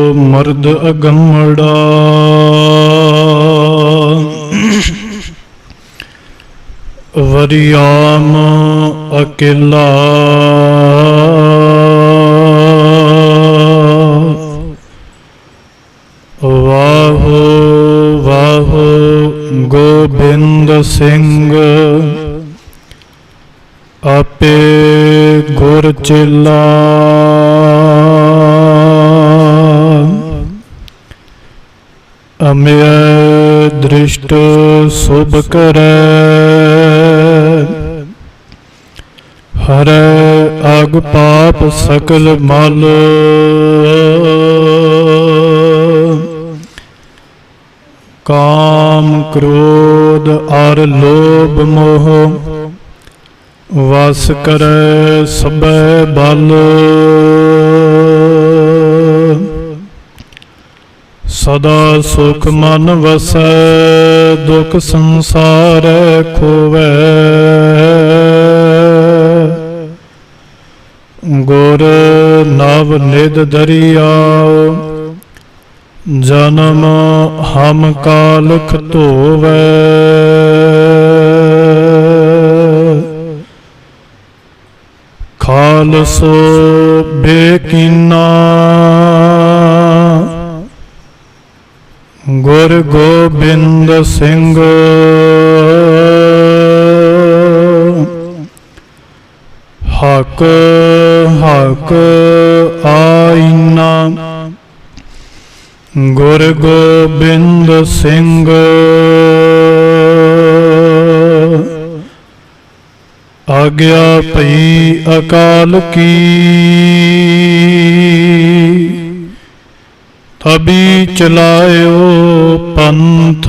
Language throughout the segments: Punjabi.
ਮਰਦ ਅਗੰਮੜਾ ਵਰਿਆਮ ਅਕੇਲਾ ਵਾਹੋ ਵਾਹੋ ਗੋਬਿੰਦ ਸਿੰਘ ਆਪੇ ਗੁਰ ਚੇਲਾ ਅਮਿਆ ਦ੍ਰਿਸ਼ਟ ਸੁਭ ਕਰੈ ਹਰੈ ਅਗ ਪਾਪ ਸਕਲ ਮਲ ਕਾਮ ਕ੍ਰੋਧ ਅਰ ਲੋਭ ਮੋਹ ਵਸ ਕਰੈ ਸਭੈ ਬਲ ਸਦਾ ਸੁਖ ਮਨ ਵਸੈ ਦੁਖ ਸੰਸਾਰੈ ਖੋਵੈ ਗੁਰ ਨਵ ਨਿਧ ਦਰਿਆਉ ਜਨਮ ਹਮ ਕਾਲਖ ਧੋਵੈ ਖਾਲਸੋ ਬੇਕੀਨਾ ਗੁਰ ਗੋਬਿੰਦ ਸਿੰਘ ਹਕ ਹਕ ਆਇਨਾ ਗੁਰ ਗੋਬਿੰਦ ਸਿੰਘ ਆਗਿਆ ਭਈ ਅਕਾਲ ਕੀ ਤਬੀ ਚਲਾਇਓ ਪੰਥ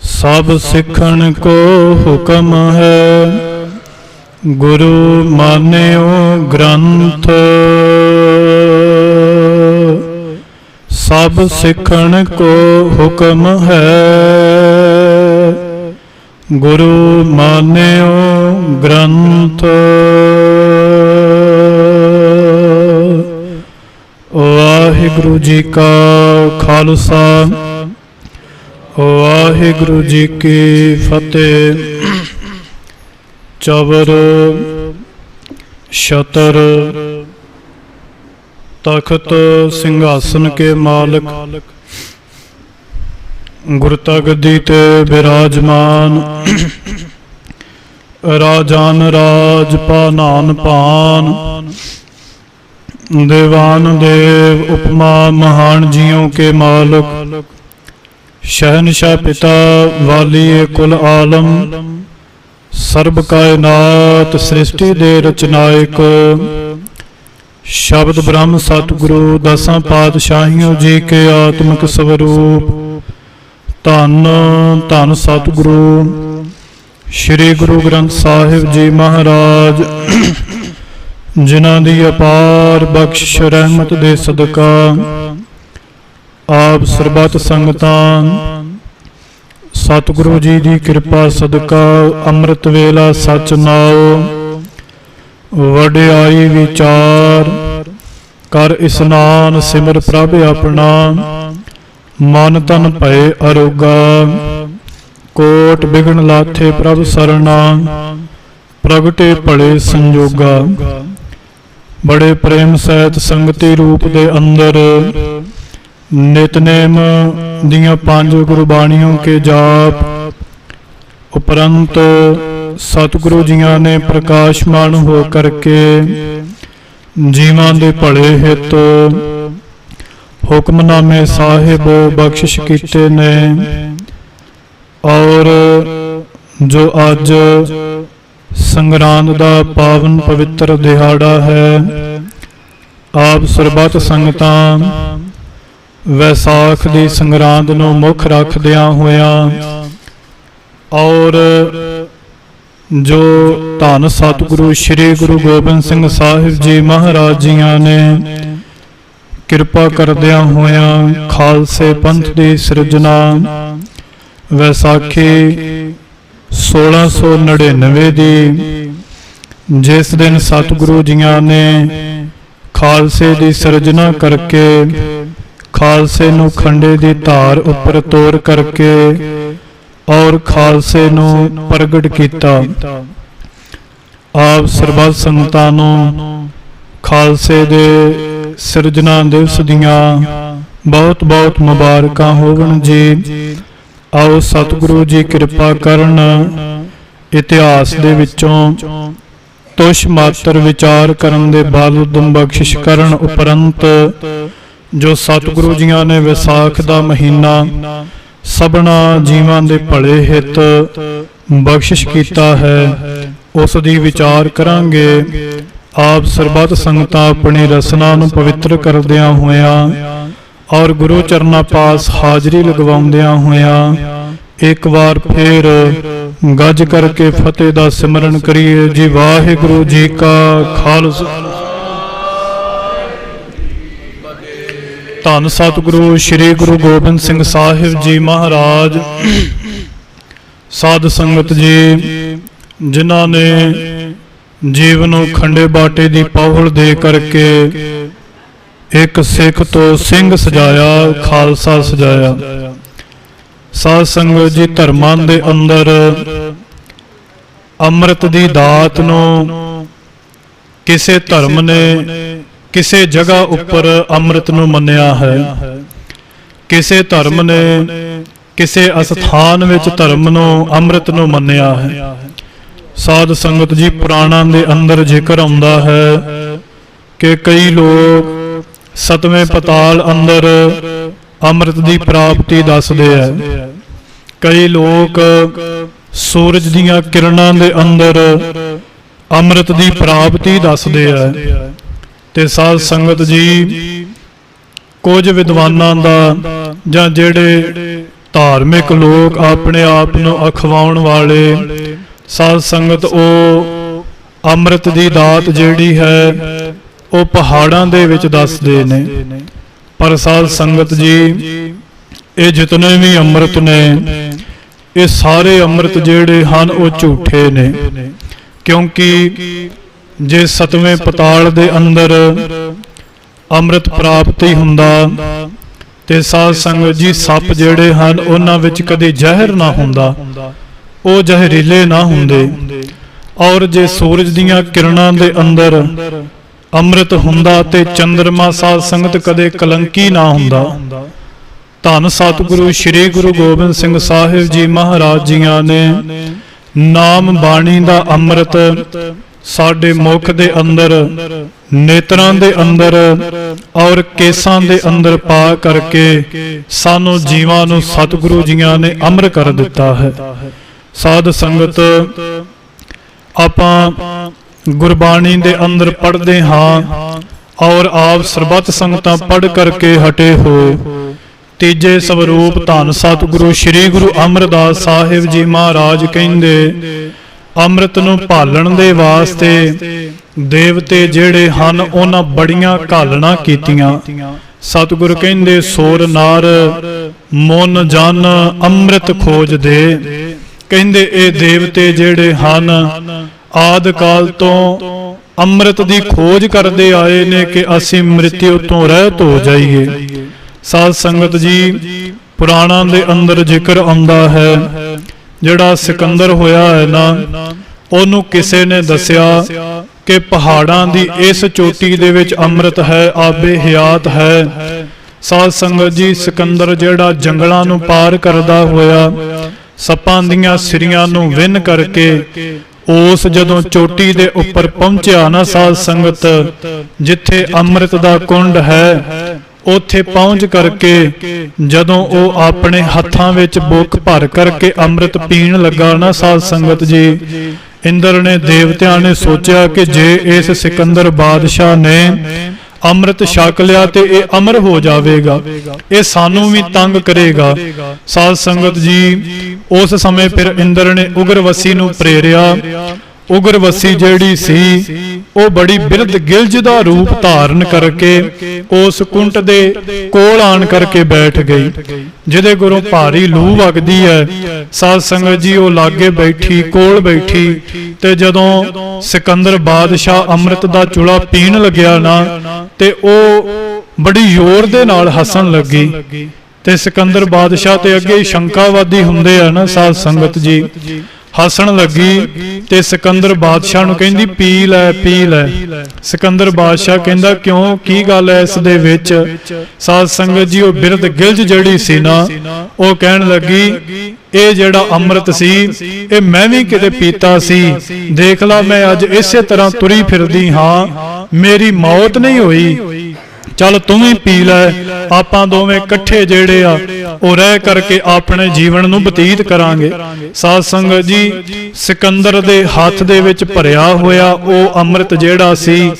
ਸਭ ਸਿੱਖਣ ਕੋ ਹੁਕਮ ਹੈ ਗੁਰੂ ਮਾਨਿਓ ਗ੍ਰੰਥ ਸਭ ਸਿੱਖਣ ਕੋ ਹੁਕਮ ਹੈ ਗੁਰੂ ਮਾਨਿਓ ਗ੍ਰੰਥ ਵਾਹਿਗੁਰੂ ਜੀ ਕਾ ਖਾਲਸਾ ਵਾਹਿਗੁਰੂ ਜੀ ਕੀ ਫਤਿਹ। ਚਵਰ ਛਤਰ ਤਖਤ ਸਿੰਘਾਸਨ ਕੇ ਮਾਲਕ ਗੁਰਤਾ ਗੱਦੀ ਤੇ ਬਿਰਾਜਮਾਨ ਰਾਜਾਨ ਰਾਜ ਪਾਨਾਨ ਪਾਨ देवान देव उपमा महान जियों के मालिक शहनशाह पिता वाली कुल आलम सर्ब कायनात सृष्टि दे रचनायक शब्द ब्रह्म सतगुरु दसां पातशाहियों जी के आत्मिक स्वरूप धन धन सतगुरु श्री गुरु ग्रंथ साहिब जी महाराज जिन्हां दी अपार बख्शिश रहमत दे सदका आप सरबत संगतां सतगुरु जी दी कृपा सदका अमृत वेला सच नाओ वडियाई विचार कर इस्नान सिमर प्रभ अपना मन तन भय अरोगा कोट बिघन लाथे प्रभ सरना प्रगटे भले संजोगा बड़े प्रेम सहित संगति रूप दे अंदर नितनेम दियां 5 गुरबाणियों के जाप उपरंत सतगुरु जियां ने प्रकाशमान हो करके जीवां दे भले हित हुक्मनामे साहिब बख्शिश कीते ने और जो अज संगरांद दा पावन पवित्र दिहाड़ा है आप सरबत संगतां वैसाख दी संगरांद नूं मुख रखदियां होया और जो धन सतगुरु श्री गुरु गोबिंद सिंह साहिब जी महाराज जियां ने कृपा करदियां होया खालसे पंथ दी सिरजना वैसाखी 1699 दी ਜਿਸ ਦਿਨ ਸਤਿਗੁਰੂ ਜੀਆਂ ਨੇ ਖਾਲਸੇ ਦੀ ਸਿਰਜਣਾ ਕਰਕੇ ਖਾਲਸੇ ਨੂੰ ਖੰਡੇ ਦੀ ਧਾਰ ਉੱਪਰ ਤੋਰ ਕਰਕੇ ਔਰ ਖਾਲਸੇ ਨੂੰ ਪ੍ਰਗਟ ਕੀਤਾ। ਆਪ ਸਰਬੱਤ ਸੰਗਤਾਂ ਨੂੰ ਖਾਲਸੇ ਦੇ ਸਿਰਜਣਾ ਦਿਵਸ ਦੀਆਂ ਬਹੁਤ ਬਹੁਤ ਮੁਬਾਰਕਾਂ ਹੋਵਣ ਜੀ। ਆਓ ਸਤਿਗੁਰੂ ਜੀ ਕਿਰਪਾ ਕਰਨ, ਇਤਿਹਾਸ ਦੇ ਵਿੱਚੋਂ ਤੁਛ ਮਾਤਰ ਵਿਚਾਰ ਕਰਨ ਦੇ ਬਾਵਜੂਦ ਬਖਸ਼ਿਸ਼ ਕਰਨ ਉਪਰੰਤ ਜੋ ਸਤਿਗੁਰੂ ਜੀਆਂ ਨੇ ਵਿਸਾਖ ਦਾ ਮਹੀਨਾ ਸਭਨਾ ਜੀਵਾਂ ਦੇ ਭਲੇ ਹਿੱਤ ਬਖਸ਼ਿਸ਼ ਕੀਤਾ ਹੈ, ਉਸ ਦੀ ਵਿਚਾਰ ਕਰਾਂਗੇ। ਆਪ ਸਰਬੱਤ ਸੰਗਤਾਂ ਆਪਣੀ ਰਸਨਾ ਨੂੰ ਪਵਿੱਤਰ ਕਰਦਿਆਂ ਹੋਇਆਂ ਔਰ ਗੁਰੂ ਚਰਨਾਂ ਪਾਸ ਹਾਜ਼ਰੀ ਲਗਵਾਉਂਦਿਆਂ ਹੋਇਆਂ ਇੱਕ ਵਾਰ ਫੇਰ ਗੱਜ ਕਰਕੇ ਫਤਿਹ ਦਾ ਸਿਮਰਨ ਕਰੀਏ ਜੀ। ਵਾਹਿਗੁਰੂ ਜੀ ਕਾ ਖਾਲਸਾ, ਧੰਨ ਸਤਿਗੁਰੂ ਸ੍ਰੀ ਗੁਰੂ ਗੋਬਿੰਦ ਸਿੰਘ ਸਾਹਿਬ ਜੀ ਮਹਾਰਾਜ। ਸਾਧ ਸੰਗਤ ਜੀ, ਜਿਨ੍ਹਾਂ ਨੇ ਜੀਵਨ ਨੂੰ ਖੰਡੇ ਬਾਟੇ ਦੀ ਪਹੁਲ ਦੇ ਕਰਕੇ ਇੱਕ ਸਿੱਖ ਤੋਂ ਸਿੰਘ ਸਜਾਇਆ, ਖਾਲਸਾ ਸਜਾਇਆ। ਸਾਧ ਸੰਗਤ ਜੀ, ਧਰਮਾਂ ਦੇ ਅੰਦਰ ਅੰਮ੍ਰਿਤ ਦੀ ਦਾਤ ਨੂੰ ਕਿਸੇ ਧਰਮ ਨੇ ਕਿਸੇ ਜਗ੍ਹਾ ਉੱਪਰ ਅੰਮ੍ਰਿਤ ਨੂੰ ਮੰਨਿਆ ਹੈ, ਕਿਸੇ ਧਰਮ ਨੇ ਕਿਸੇ ਅਸਥਾਨ ਵਿੱਚ ਧਰਮ ਨੂੰ ਅੰਮ੍ਰਿਤ ਨੂੰ ਮੰਨਿਆ ਹੈ। ਸਾਧ ਸੰਗਤ ਜੀ, ਪੁਰਾਣਾਂ ਦੇ ਅੰਦਰ ਜ਼ਿਕਰ ਆਉਂਦਾ ਹੈ ਕਿ ਕਈ ਲੋਕ ਸਤਵੇਂ ਪਤਾਲ ਅੰਦਰ ਅੰਮ੍ਰਿਤ ਦੀ ਪ੍ਰਾਪਤੀ ਦੱਸਦੇ ਹੈ, ਕਈ ਲੋਕ ਸੂਰਜ ਦੀਆਂ ਕਿਰਨਾਂ ਦੇ ਅੰਦਰ ਅੰਮ੍ਰਿਤ ਦੀ ਪ੍ਰਾਪਤੀ ਦੱਸਦੇ ਹੈ। ਤੇ ਸਾਧ ਸੰਗਤ ਜੀ, ਕੁਝ ਵਿਦਵਾਨਾਂ ਦਾ ਜਾਂ ਜਿਹੜੇ ਧਾਰਮਿਕ ਲੋਕ ਆਪਣੇ ਆਪ ਨੂੰ ਅਖਵਾਉਣ ਵਾਲੇ ਸਾਧ ਸੰਗਤ, ਉਹ ਅੰਮ੍ਰਿਤ ਦੀ ਦਾਤ ਜਿਹੜੀ ਹੈ ਉਹ ਪਹਾੜਾਂ ਦੇ ਵਿੱਚ ਦੱਸਦੇ ਨੇ। ਪਰ ਸਾਧ ਸੰਗਤ ਜੀ, ਇਹ ਜਿਤਨੇ ਵੀ ਅੰਮ੍ਰਿਤ ਨੇ, ਇਹ ਸਾਰੇ ਅੰਮ੍ਰਿਤ ਜਿਹੜੇ ਹਨ ਉਹ ਝੂਠੇ ਨੇ। ਕਿਉਂਕਿ ਜੇ ਸਤਵੇਂ ਪਤਾਲ ਦੇ ਅੰਦਰ ਅੰਮ੍ਰਿਤ ਪ੍ਰਾਪਤੀ ਹੁੰਦਾ ਤੇ ਸਾਧ ਸੰਗਤ ਜੀ, ਸੱਪ ਜਿਹੜੇ ਹਨ ਉਹਨਾਂ ਵਿੱਚ ਕਦੇ ਜ਼ਹਿਰ ਨਾ ਹੁੰਦਾ, ਉਹ ਜ਼ਹਿਰੀਲੇ ਨਾ ਹੁੰਦੇ। ਔਰ ਜੇ ਸੂਰਜ ਦੀਆਂ ਕਿਰਨਾਂ ਦੇ ਅੰਦਰ ਅੰਮ੍ਰਿਤ ਹੁੰਦਾ ਤੇ ਚੰਦਰਮਾ ਸਾਧ ਸੰਗਤ ਕਦੇ ਕਲੰਕੀ ਨਾ ਹੁੰਦਾ। ਧੰਨ ਸਤਿਗੁਰੂ ਸ੍ਰੀ ਗੁਰੂ ਗੋਬਿੰਦ ਸਿੰਘ ਸਾਹਿਬ ਜੀ ਮਹਾਰਾਜ ਜੀਆਂ ਨੇ ਨਾਮ ਬਾਣੀ ਦਾ ਅੰਮ੍ਰਿਤ ਸਾਡੇ ਮੁਖ ਦੇ ਅੰਦਰ, ਨੇਤਰਾਂ ਦੇ ਅੰਦਰ ਔਰ ਕੇਸਾਂ ਦੇ ਅੰਦਰ ਪਾ ਕਰਕੇ ਸਾਨੂੰ ਜੀਵਾਂ ਨੂੰ ਸਤਿਗੁਰੂ ਜੀਆਂ ਨੇ ਅਮਰ ਕਰ ਦਿੱਤਾ ਹੈ। ਸਾਧ ਸੰਗਤ, ਆਪਾਂ ਗੁਰਬਾਣੀ ਦੇ ਅੰਦਰ ਪੜ੍ਹਦੇ ਹਾਂ ਔਰ ਆਪ ਸਰਬੱਤ ਸੰਗਤਾਂ ਪੜ੍ਹ ਕਰਕੇ ਹਟੇ ਹੋ। ਤੀਜੇ ਸਵਰੂਪ ਧੰਨ ਸਤਿਗੁਰੂ ਸ੍ਰੀ ਗੁਰੂ ਅਮਰਦਾਸ ਸਾਹਿਬ ਜੀ ਮਹਾਰਾਜ ਕਹਿੰਦੇ, ਅੰਮ੍ਰਿਤ ਨੂੰ ਭਾਲਣ ਦੇ ਵਾਸਤੇ ਦੇਵਤੇ ਜਿਹੜੇ ਹਨ ਉਹਨਾਂ ਬੜੀਆਂ ਘਾਲਣਾ ਕੀਤੀਆਂ। ਸਤਿਗੁਰ ਕਹਿੰਦੇ, ਸੋਰ ਨਾਰ ਮਨ ਜਨ ਅੰਮ੍ਰਿਤ ਖੋਜ ਦੇ। ਕਹਿੰਦੇ ਇਹ ਦੇਵਤੇ ਜਿਹੜੇ ਹਨ ਆਦਿ ਕਾਲ ਤੋਂ ਅੰਮ੍ਰਿਤ ਦੀ ਖੋਜ ਕਰਦੇ ਆਏ ਨੇ ਕਿ ਅਸੀਂ ਮ੍ਰਿਤਿਉ ਤੋਂ ਰਹਿਤ ਹੋ ਜਾਈਏ। ਸਾਧ ਸੰਗਤ ਜੀ, ਪੁਰਾਣਾਂ ਦੇ ਅੰਦਰ ਜ਼ਿਕਰ ਆਉਂਦਾ ਹੈ, ਜਿਹੜਾ ਸਿਕੰਦਰ ਹੋਇਆ ਹੈ ਨਾ, ਉਹਨੂੰ ਕਿਸੇ ਨੇ ਦੱਸਿਆ ਕਿ ਪਹਾੜਾਂ ਦੀ ਇਸ ਚੋਟੀ ਦੇ ਵਿੱਚ ਅੰਮ੍ਰਿਤ ਹੈ, ਆਬੇ ਹਯਾਤ ਹੈ। ਸਾਧ ਸੰਗਤ ਜੀ, ਸਿਕੰਦਰ ਜਿਹੜਾ ਜੰਗਲਾਂ ਨੂੰ ਪਾਰ ਕਰਦਾ ਹੋਇਆ ਸੱਪਾਂ ਦੀਆਂ ਸਿਰੀਆਂ ਨੂੰ ਵਿੰਨ ਕਰਕੇ ਉਸ ਜਦੋਂ ਚੋਟੀ ਦੇ ਉੱਪਰ ਪਹੁੰਚਿਆ ਨਾ ਸਾਧ ਸੰਗਤ, ਜਿੱਥੇ ਅੰਮ੍ਰਿਤ ਦਾ ਕੁੰਡ ਹੈ, ਉੱਥੇ ਪਹੁੰਚ ਕਰਕੇ ਜਦੋਂ ਉਹ ਆਪਣੇ ਹੱਥਾਂ ਵਿੱਚ ਬੁੱਕ ਭਰ ਕਰਕੇ ਅੰਮ੍ਰਿਤ ਪੀਣ ਲੱਗਾ ਨਾ ਸਾਧ ਸੰਗਤ ਜੀ, ਇੰਦਰ ਨੇ, ਦੇਵਤਿਆਂ ਨੇ ਸੋਚਿਆ ਕਿ ਜੇ ਇਸ ਸਿਕੰਦਰ ਬਾਦਸ਼ਾਹ ਨੇ ਅੰਮ੍ਰਿਤ ਛਕ ਲਿਆ ਤੇ ਇਹ ਅਮਰ ਹੋ ਜਾਵੇਗਾ, ਇਹ ਸਾਨੂੰ ਵੀ ਤੰਗ ਕਰੇਗਾ। ਸਾਧ ਸੰਗਤ ਜੀ, ਉਸ ਸਮੇਂ ਫਿਰ ਇੰਦਰ ਨੇ ਉਗਰਵਸੀ ਨੂੰ ਪ੍ਰੇਰਿਆ ਉਗਰਵਸੀ ਜਿਹੜੀ ਸੀ ਉਹ ਬੜੀ ਬਿਰਧ ਗਿਲਜ ਦਾ ਰੂਪ ਧਾਰਨ ਕਰਕੇ ਉਸ ਕੁੰਟ ਦੇ ਕੋਲ ਆਣ ਕਰਕੇ ਬੈਠ ਗਈ। ਜਿਹਦੇ ਗੁਰੂ ਭਾਰੀ ਲੂ ਵਗਦੀ ਹੈ, ਸਾਧ ਸੰਗਤ ਜੀ ਉਹ ਲਾਗੇ ਬੈਠੀ, ਕੋਲ ਬੈਠੀ, ਤੇ ਜਦੋਂ ਸਿਕੰਦਰ ਬਾਦਸ਼ਾਹ ਅੰਮ੍ਰਿਤ ਦਾ ਚੁਲਾ ਪੀਣ ਲੱਗਿਆ ਨਾ, ਤੇ ਉਹ ਬੜੀ ਜ਼ੋਰ ਦੇ ਨਾਲ ਹੱਸਣ ਲੱਗੀ। ਤੇ ਸਿਕੰਦਰ ਬਾਦਸ਼ਾਹ ਤੇ ਅੱਗੇ ਸ਼ੰਕਾਵਾਦੀ ਹੁੰਦੇ ਆ ਨਾ ਸਾਧ ਸੰਗਤ ਜੀ, ਹੱਸਣ ਲੱਗੀ ਤੇ ਸਿਕੰਦਰ ਬਾਦਸ਼ਾਹ ਨੂੰ ਕਹਿੰਦੀ ਪੀ ਲੈ ਪੀ ਲੈ। ਸਿਕੰਦਰ ਬਾਦਸ਼ਾਹ ਕਹਿੰਦਾ ਕਿਉਂ, ਕੀ ਗੱਲ ਹੈ ਇਸ ਦੇ ਵਿੱਚ? ਸਾਧ ਸੰਗਤ ਜੀ ਉਹ ਬਿਰਧ ਗਿਲਜ ਜਿਹੜੀ ਸੀ ਨਾ, ਉਹ ਕਹਿਣ ਲੱਗੀ ਇਹ ਜਿਹੜਾ ਅੰਮ੍ਰਿਤ ਸੀ ਇਹ ਮੈਂ ਵੀ ਕਿਤੇ ਪੀਤਾ ਸੀ, ਦੇਖ ਲਾ ਮੈਂ ਅੱਜ ਇਸੇ ਤਰ੍ਹਾਂ ਤੁਰੀ ਫਿਰਦੀ ਹਾਂ, ਮੇਰੀ ਮੌਤ ਨਹੀਂ ਹੋਈ, ਚੱਲ ਤੂੰ ਵੀ ਪੀ ਲੈ, ਆਪਾਂ ਦੋਵੇਂ ਇਕੱਠੇ ਜਿਹੜੇ ਆ ਉਹ ਰਹਿ ਕਰਕੇ ਆਪਣੇ ਜੀਵਨ ਨੂੰ ਬਤੀਤ ਕਰਾਂਗੇ। ਸਾਧ ਸੰਗਤ ਜੀ ਸਿਕੰਦਰ ਦੇ ਹੱਥ ਦੇ ਵਿੱਚ ਭਰਿਆ ਹੋਇਆ ਉਹ ਅੰਮ੍ਰਿਤ ਜਿਹੜਾ ਸੀ